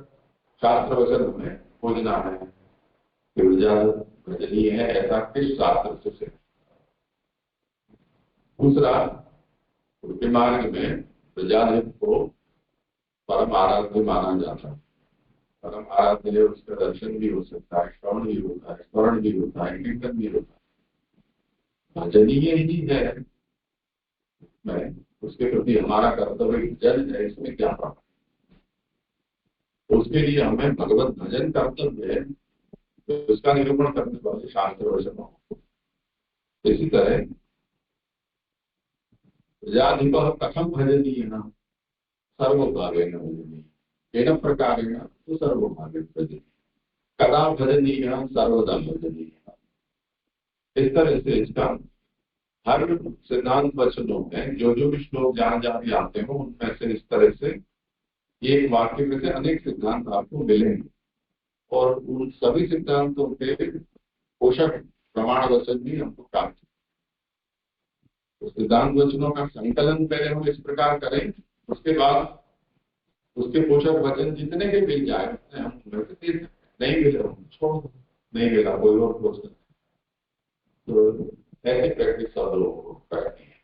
Speaker 2: शास्त्र वचन हमें खोजना है कि व्रजाधिप भजनीय है ऐसा किस शास्त्र से। दूसरा पुष्टि मार्ग में व्रजाधिप को परम आराध्य माना जाता है। परम आराध्य है, उसका दर्शन भी हो सकता है, श्रवण भी होता है, स्मरण भी होता है, कीर्तन भी होता है। भजनीय ही है मैं उसके प्रति हमारा कर्तव्य भजन है, इसमें क्या पाप? उसके लिए हमें भगवत भजन कर्तव्य है, तो उसका निरूपण करने वाले शास्त्र वचनों। इसी तरह प्रजाधिप कथम भजनीय सर्वभावेन भजनीय केन प्रकारेण तो सर्वभावेन भजनीय कदा भजनीय सर्वदा भजनीय। इस तरह से इसका हर सिद्धांत वचनों में जो भी श्लोक जहां जहां भी आते हो उनमें से इस तरह से एक वाक्य में से अनेक सिद्धांत आपको मिलेंगे और उन सभी सिद्धांतों के पोषक प्रमाण वचन भी हमको प्राप्त। तो सिद्धांत वचनों का संकलन पहले हम इस प्रकार करें, उसके बाद उसके पोषक वचन जितने भी मिल जाए उतने हम नहीं मिले छोड़ दो, नहीं मिला कोई और पोषक। तो ऐसी प्रैक्टिस सब लोगों को करनी है।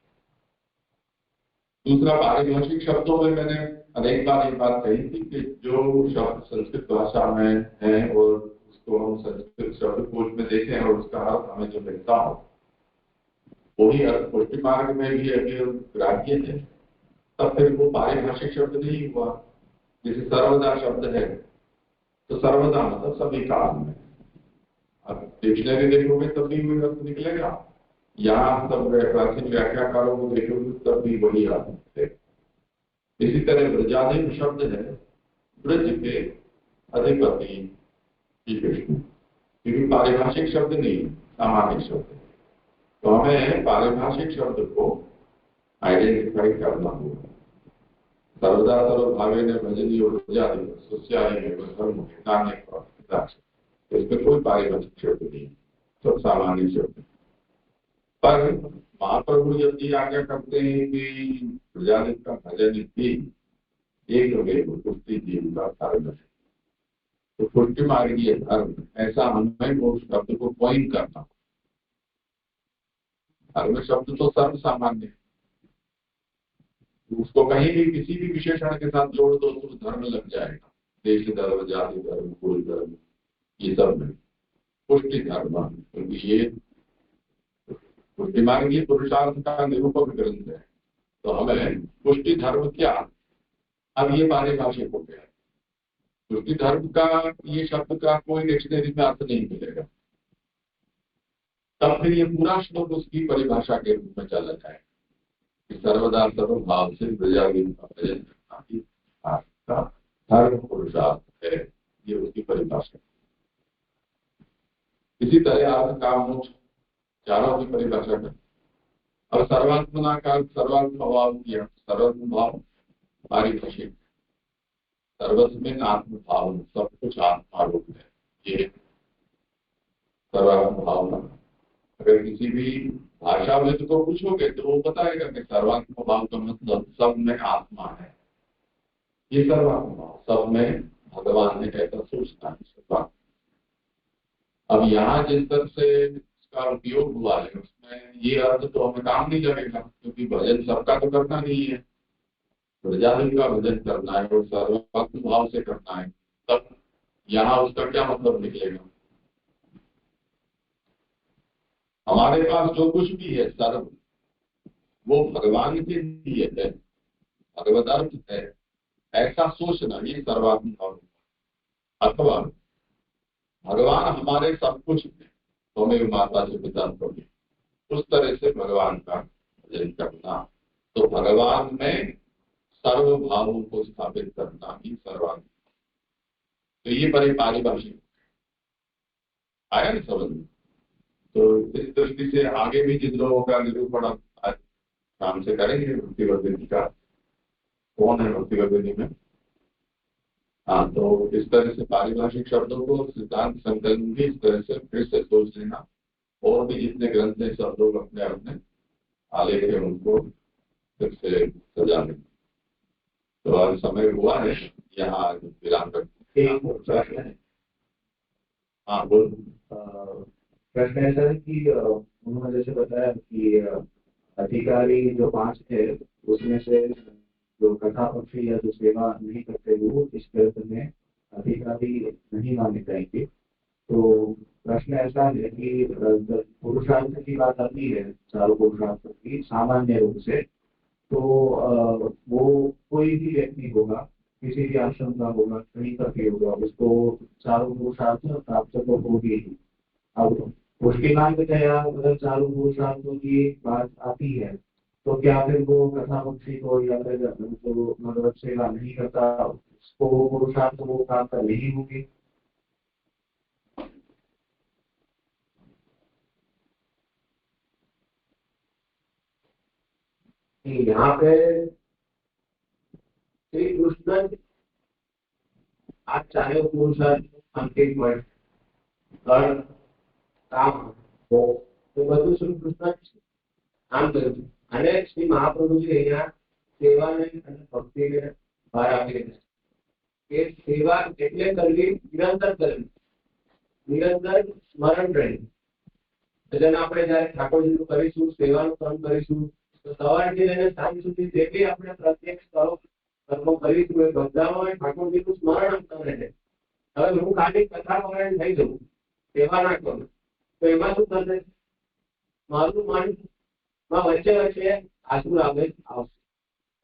Speaker 2: दूसरा, पारिभाषिक शब्दों में मैंने अनेक बार ये बात कही थी कि जो शब्द संस्कृत भाषा में है और उसको हम संस्कृत शब्दकोश में देखें और उसका अर्थ हमें जो मिलता हो वही अर्थ पुष्टि मार्ग में भी अगर ग्राह्य है तब फिर वो पारिभाषिक शब्द नहीं हुआ। जैसे सर्वदा शब्द है तो सर्वदा मतलब सभी काल में, अब डिक्शनरी देखोगे तब भी वही अर्थ निकलेगा, यहाँ सब प्राचीन व्याख्याकारों को देखोगे तब भी वही अर्थ निकलेगा। इसी तरह ब्रजाधिप शब्द है, ब्रज के अधिपति श्री कृष्ण, क्योंकि पारिभाषिक शब्द नहीं सामान्य शब्द है। तो हमें पारिभाषिक शब्द को आइडेंटिफाई करना होगा। सर्वदा सर्वभावे ने भजनी और ब्रजाधिप सुस्यायी में धर्म नान्य का, इसमें कोई पारिभाषिक शब्द नहीं, सब सामान्य शब्द। पर महाप्रभु जब ये आज्ञा करते हैं कि प्रजाधिप का भजन ही एक पुष्टि जीव का धर्म है, तो पुष्टि मार्गीय धर्म, ऐसा हमें वो शब्द को कॉइन करना। धर्म शब्द तो सर्व सामान्य है, उसको कहीं भी किसी भी विशेषण के साथ जोड़ दो तो धर्म लग जाएगा। देश धर्म, जाति धर्म, कुल धर्म, ये सब में पुष्टि धर्म, क्योंकि ये पुष्टि मार्गीय पुरुषार्थ का निरूपक ग्रंथ है। तो हमें पुष्टि धर्म क्या, अब ये पारिभाषिक हो गया। पुष्टि धर्म का ये शब्द का कोई डिक्शनरी में अर्थ नहीं मिलेगा, तब फिर ये पूरा श्लोक उसकी परिभाषा के रूप में चला जाए कि सर्वदा सर्वभाव से प्रजाधिप का भजन करना ही आपका धर्म पुरुषार्थ है, ये उसकी परिभाषा। इसी तरह अर्थ काम मोक्ष चारों की परिभाषा कर। अब सर्वात्मना का सर्वात्म भाव किया, सर्वात्म भाव पारिभाषिक, सर्वस्मिन आत्म भाव, सब कुछ आत्मा रूप है, ये सर्वात्म भाव। अगर किसी भी भाषा में तो पूछोगे तो वो बताएगा कि सर्वात्म भाव का मतलब सब में आत्मा है, ये सर्वात्म भाव, सब में भगवान ने कैसा सोचना है। अब यहाँ जिस तरह से इसका उपयोग हुआ है उसमें ये अर्थ तो हमें काम नहीं लगेगा, क्योंकि भजन सबका तो करना नहीं है, प्रजाधिप का भजन करना है और सर्वात्म भाव से करना है, तब यहाँ उसका क्या मतलब निकलेगा। हमारे पास जो कुछ भी है सर्व, वो भगवान के लिए है, भगवत अर्थ है, ऐसा सोचना ये सर्वात्म भाव। अथवा भगवान हमारे सब कुछ है, तो हमें माता से पिता पड़े, उस तरह से भगवान का भजन करना, तो भगवान में सर्व भावों को स्थापित करना ही सर्वात्म। तो ये बड़े पारिभाषिक आया ना समझ में। तो इस दृष्टि से आगे भी जिन लोगों का निरूपण आज काम से करेंगे भक्तिवर्धिनी का, कौन है भक्तिवर्धिनी में, हाँ, तो इस तरह से पारिभाषिक शब्दों को सिद्धांत संकलन भी इस तरह से फिर से सोच लेना, और भी जितने ग्रंथ हैं सब लोग अपने अपने आलेख है उनको फिर से सजा लें। तो आज समय हुआ है, यहाँ विराम करते हैं। हाँ बोल।
Speaker 5: प्रश्न ऐसा है कि उन्होंने जैसे बताया कि अधिकारी जो 5 थे उसमें से जो कथा पक्षी या जो सेवा नहीं करते वो इस ग्रंथ में अधिकारी नहीं माने जाएंगे। तो प्रश्न ऐसा है कि पुरुषार्थ की बात आती है, चारों पुरुषार्थ की सामान्य रूप से, तो वो कोई भी व्यक्ति होगा, किसी भी आश्रम का होगा, कहीं का भी होगा, उसको चारों पुरुषार्थ प्राप्त तो होगी ही। अब पुष्टि मार्ग या अगर चारों पुरुषार्थों की बात आती है तो क्या फिर वो कथा पक्षी को या फिर जो भगवत सेवा नहीं करता उसको वो पुरुषार्थ वो प्राप्त नहीं होगी।
Speaker 4: यहाँ पे श्री कृष्ण आज चाहे वो पुरुषार्थ अंतिम वर्ष काम हो तो બધું શ્રી કૃષ્ણ આમ કર્યું અને શ્રી મહાપ્રભુજી અહીંયા સેવાને અને ભક્તિને ભાર આપી રહ્યા છે કે સેવા એટલે કરવી, નિરંતર કરવી, નિરંતર સ્મરણ રહે. જેને આપણે જયારે ઠાકોરજીનું કરીશું, સેવાનું કામ કરીશું, તો સવારથી લઈને સાંજ સુધી જેટલી આપણે પ્રત્યક્ષ કર્મો કરીશું એ બધામાં ઠાકોરજીનું સ્મરણ આપતા રહે. હવે હું ખાલી કથા પારાયણ થઈ જઉં, સેવા ના કરું, તો એમાં શું થશે? મારું મનમાં વચ્ચે વચ્ચે આંસુ આવશે.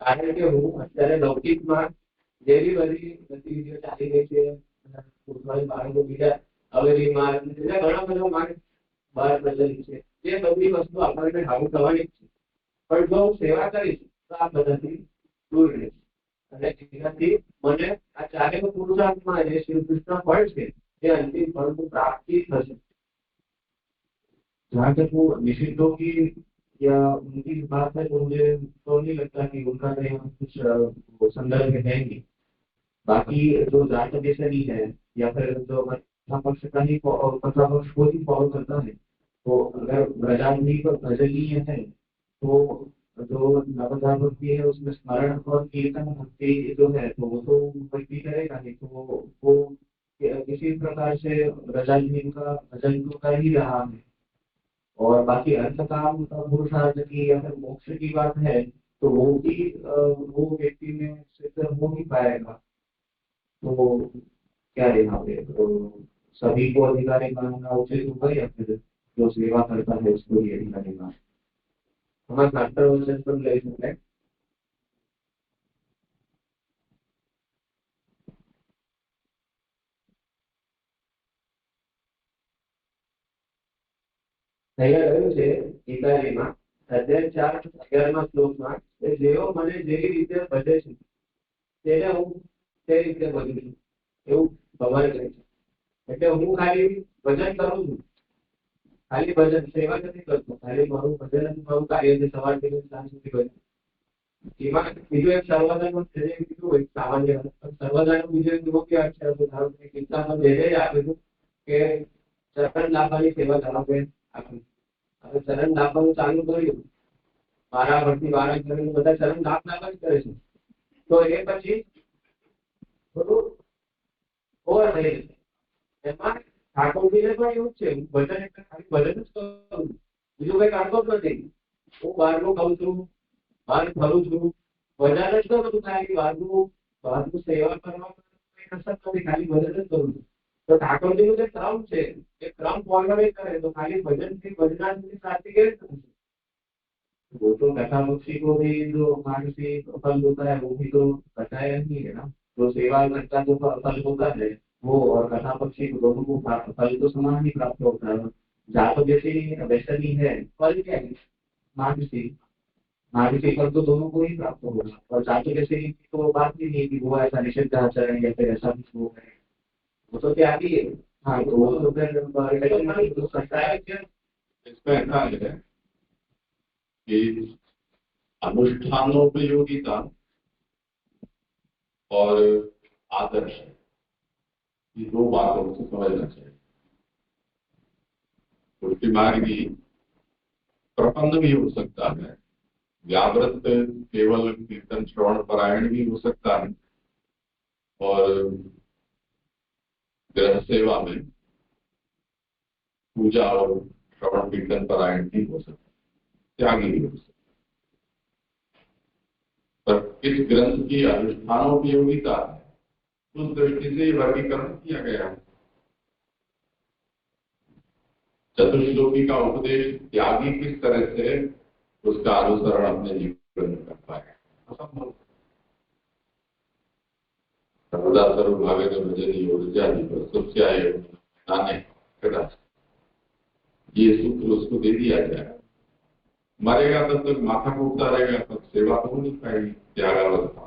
Speaker 4: કારણ કે હું અત્યારે લૌકિકમાં જેવી બધી ગતિવિધિઓ ચાલી રહી છે, બાળકો બીજા હવેલી માર્ગ, બીજા ઘણા બધા માર્ગ બહાર પ્રચલિત છે, એ બધી વસ્તુ આપણને હારું થવાની જ છે. પણ જો હું સેવા કરીશ તો આ બધાથી દૂર રહીશ, અને એનાથી મને આ ચારેય પુરુષાર્થમાં જે શ્રી કૃષ્ણ ફળ છે એ અંતિમ ફળનું પ્રાપ્તિ થશે.
Speaker 5: जहाँ तक वो निषिद्धों की या उनकी बात है तो मुझे तो नहीं लगता कि उनका कहीं कुछ वो संदर्भ है नहीं. बाकी जो जाट नहीं है या फिर जो कथा पक्ष का ही कथा पक्ष को ही फॉलो करता है, तो अगर ब्रजावली पर भजनीय है तो जो नवधा भक्ति है उसमें स्मरण और कीर्तन भक्ति जो है तो वो तो भक्ति करेगा नहीं, तो वो किसी प्रकार से ब्रजावली का भजन तो कर ही रहा है. और बाकी अर्थ काम पुरुषार्थ की या फिर मोक्ष की बात है तो वो भी वो व्यक्ति में सिद्ध हो नहीं पाएगा. तो क्या है यहाँ पे, तो सभी को अधिकारी मानना उचित होगा या फिर जो सेवा करता है उसको ही अधिकारी मानना?
Speaker 4: हमारे मास्टर वचन पर लई शकाय. અહીંયા કહ્યું છે ગીતાજીમાં અધ્યાય 4:11 શ્લોકમાં કે જેઓ મને જેવી રીતે ભજે છે તેને હું તે રીતે ભજું છું, એવું ભગવાન કહે છે. એટલે હું ખાલી ભજન કરું છું, ખાલી ભજન સેવા નથી કરતો, ખાલી મારું ભજન જ મારું કાર્ય છે, સવારથી લઈને સાંજ સુધી ભજન. એમાં બીજું એક સર્વદાનું કીધું એક સામાન્ય સર્વદાનું બીજું એક મુખ્ય અક્ષર હતું. ધારો કે ગીતામાં જે આપેલું કે ચરણ લાભવાની સેવા ધરાવે આપ્યું. હવે ચરણ લાભવાનું ચાલુ કર્યું, મારા ભરતી વારા કરીને બધા ચરણ લાભ જ કરે છે, તો એ પછી થોડું ઓવર થઈ જશે. એમાં ઠાકોરજીને પણ એવું જ છે, ભજન એટલે ખાલી ભજન જ કરું, બીજું કઈ કરતો જ નથી. હું બહારનું ખાઉં છું, બહાર ફરું છું, ભજન જ કરું છું, ખાલી બહારનું સેવા કરવા કઈ અસર નથી, ખાલી ભજન જ કરું છું. તો ઠાકોરજીનું જે ક્રમ છે એ ક્રમ ફોલો નહીં કરે તો ખાલી ભજનથી ભજનાથી પ્રાપ્તિ કેવી રીતે થશે?
Speaker 5: वो तो कथा पक्षी को भी जो मानसिक फल होता है वो भी तो बताया नहीं है ना. जो सेवा करता जो फल होता है वो और कथा पक्षी को दोनों को फल तो समान ही प्राप्त होता है. जातो जैसे वैसनी है फल क्या है? मानसिक फल तो दोनों को ही प्राप्त होगा. और जातो जैसे तो बात ही नहीं कि वो ऐसा निषिद्ध आचरण या फिर ऐसा कुछ हो है,
Speaker 4: वो तो त्यागी है.
Speaker 5: हाँ तो वो तो फिर
Speaker 2: इसमें ऐसा है कि अनुष्ठानोपयोगिता और आदर्श, ये दो बातों को समझना चाहिए. पुष्टि मार्गी प्रपन्न भी हो सकता है, व्यावृत केवल कीर्तन श्रवण परायण भी हो सकता है, और गृह सेवा में पूजा और श्रवण कीर्तन परायण भी हो सकता है, त्यागी भी हो सकता है. पर इस ग्रंथ की अनुष्ठानोपयोगिता उस दृष्टि से वर्गीकरण किया गया है. चतुश्लोकी का उपदेश त्यागी किस तरह से उसका अनुसरण अपने जीवन में कर पाए, असंभव. सर्वदा सर्वभावे भजन ऊर्जा ये सूत्र उसको दे दिया जाए. मरेगा तब तक माथा कूटता रहेगा, तब सेवा तो हो नहीं पाएगी, त्यागावस्था.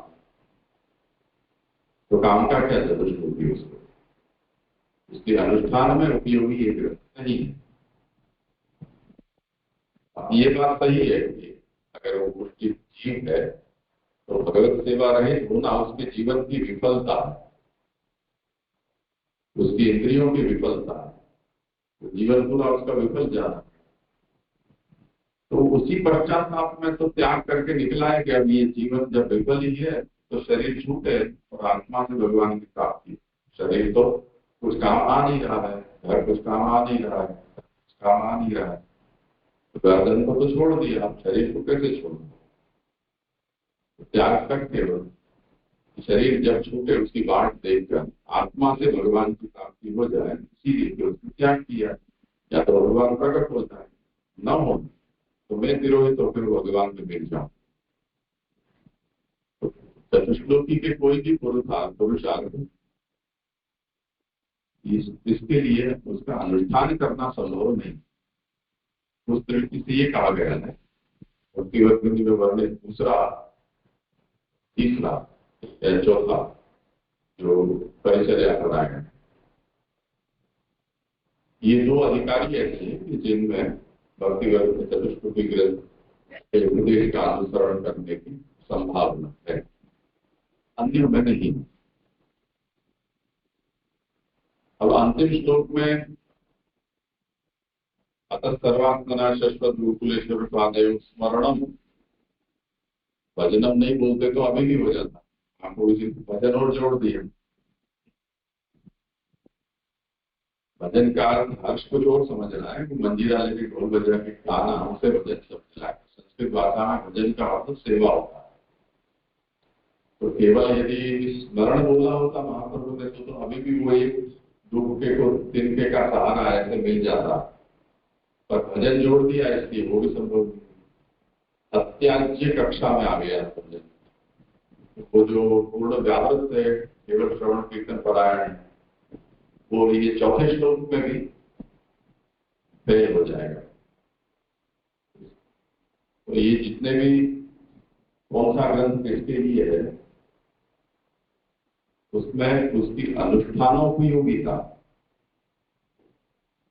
Speaker 2: तो काम का क्या चतुश्लोकी उसको, उसके अनुष्ठान में उपयोगी ये ग्रंथ नहीं है. ये बात सही है कि अगर वो पुष्टि जीव है तो भगवत सेवा रहित होना उसके जीवन की विफलता है, उसकी इंद्रियों की विफलता है, तो जीवन पूरा उसका विफल जाना. तो उसी पश्चाताप में तो त्याग करके निकला है कि अब ये जीवन जब विफल ही है तो शरीर छूटे और आत्मा से भगवान की प्राप्ति। शरीर तो कुछ काम आ नहीं रहा है, घर कुछ काम आ नहीं रहा है, कुछ काम आ नहीं रहा है, तो गर्दन को तो छोड़ दिया, आप शरीर को कैसे छोड़ो? त्याग करके शरीर जब छूटे उसकी बाट देखकर आत्मा से भगवान की प्राप्ति हो जाए, इसीलिए उसने त्याग किया। या तो भगवान प्रकट होता है, न हो तो मैं तिरोहित होकर भगवान में मिल जाऊं। तो चतुश्लोकी के कोई भी पुरुषार्थ इसके लिए उसका अनुष्ठान करना संभव नहीं। उस दृष्टि से ये कहा गया है भक्तिवर्गनी में वर्णित दूसरा, तीसरा या चौथा जो परिचर्या परायण है, ये दो अधिकारी ऐसे हैं कि जिनमें भक्तिवर्ग में चतुष्कोटि ग्रंथ के उपदेश का अनुसरण करने की संभावना है, अन्य में नहीं। अब अंतिम श्लोक में अतः सर्वात्मना शाश्वत गोकुलेश्वर पादयोः स्मरणम, भजनम नहीं बोलते तो अभी भी हो जाता, आपको इसी भजन और जोड़ दिया। भजन का हर्ष कुछ और समझना है कि मंजीरा लेके ढोल बजा के गाना, उसे भजन समझना है। संस्कृत भाषा में भजन का अर्थ सेवा होता है। तो केवल यदि स्मरण बोला होता महाप्रभु ने तो अभी भी वो एक दुखे को तिनके का सहारा ऐसे मिल जाता, पर भजन जोड़ दिया इसलिए वो भी संभव नहीं। अत्याज्य कक्षा में आ गया भजन। वो जो पूर्ण व्यावृत है केवल श्रवण कीर्तन परायण है, वो ये चौथे श्लोक में भी फेल हो जाएगा। तो ये जितने भी कौन सा ग्रंथ किसके लिए है, उसमें उसकी अनुष्ठानोपयोगिता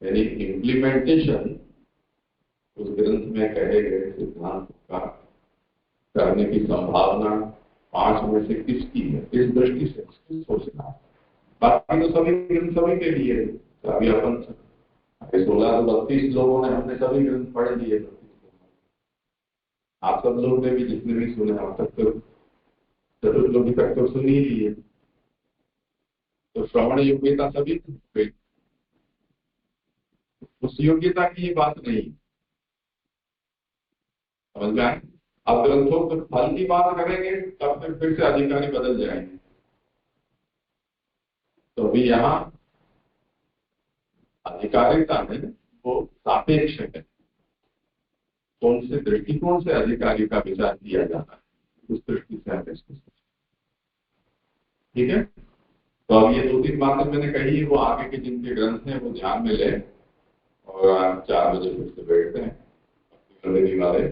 Speaker 2: यानी इम्प्लीमेंटेशन उस ग्रंथ में कहे गए सिद्धांत का करने की संभावना 5 में से किसकी है, इस दृष्टि से सोचना है। बाकी तो सभी ग्रंथ सभी के लिए है। अभी अपन 1632 लोगों ने हमने सभी ग्रंथ पढ़ लिए। आप सब लोग ने भी जितने भी सुने अब तक तो चतुर्लोकी तक तो सुन ही लिए, तो श्रवण योग्यता सभी की। उस योग्यता की ये बात नहीं, समझ में आए? अब ग्रंथों के फल की बात करेंगे तब फिर से अधिकारी बदल जाएंगे। तो अभी यहाँ अधिकारिता है वो सापेक्ष है, कौन से दृष्टिकोण से अधिकारी का विचार किया जाता है, उस दृष्टि से आप इसको ठीक है। तो अब ये 2-3 बातें मैंने कही है, वो आगे के जिनके ग्रंथ हैं वो ध्यान में ले और 4 बजे फिर से बैठते हैं वाले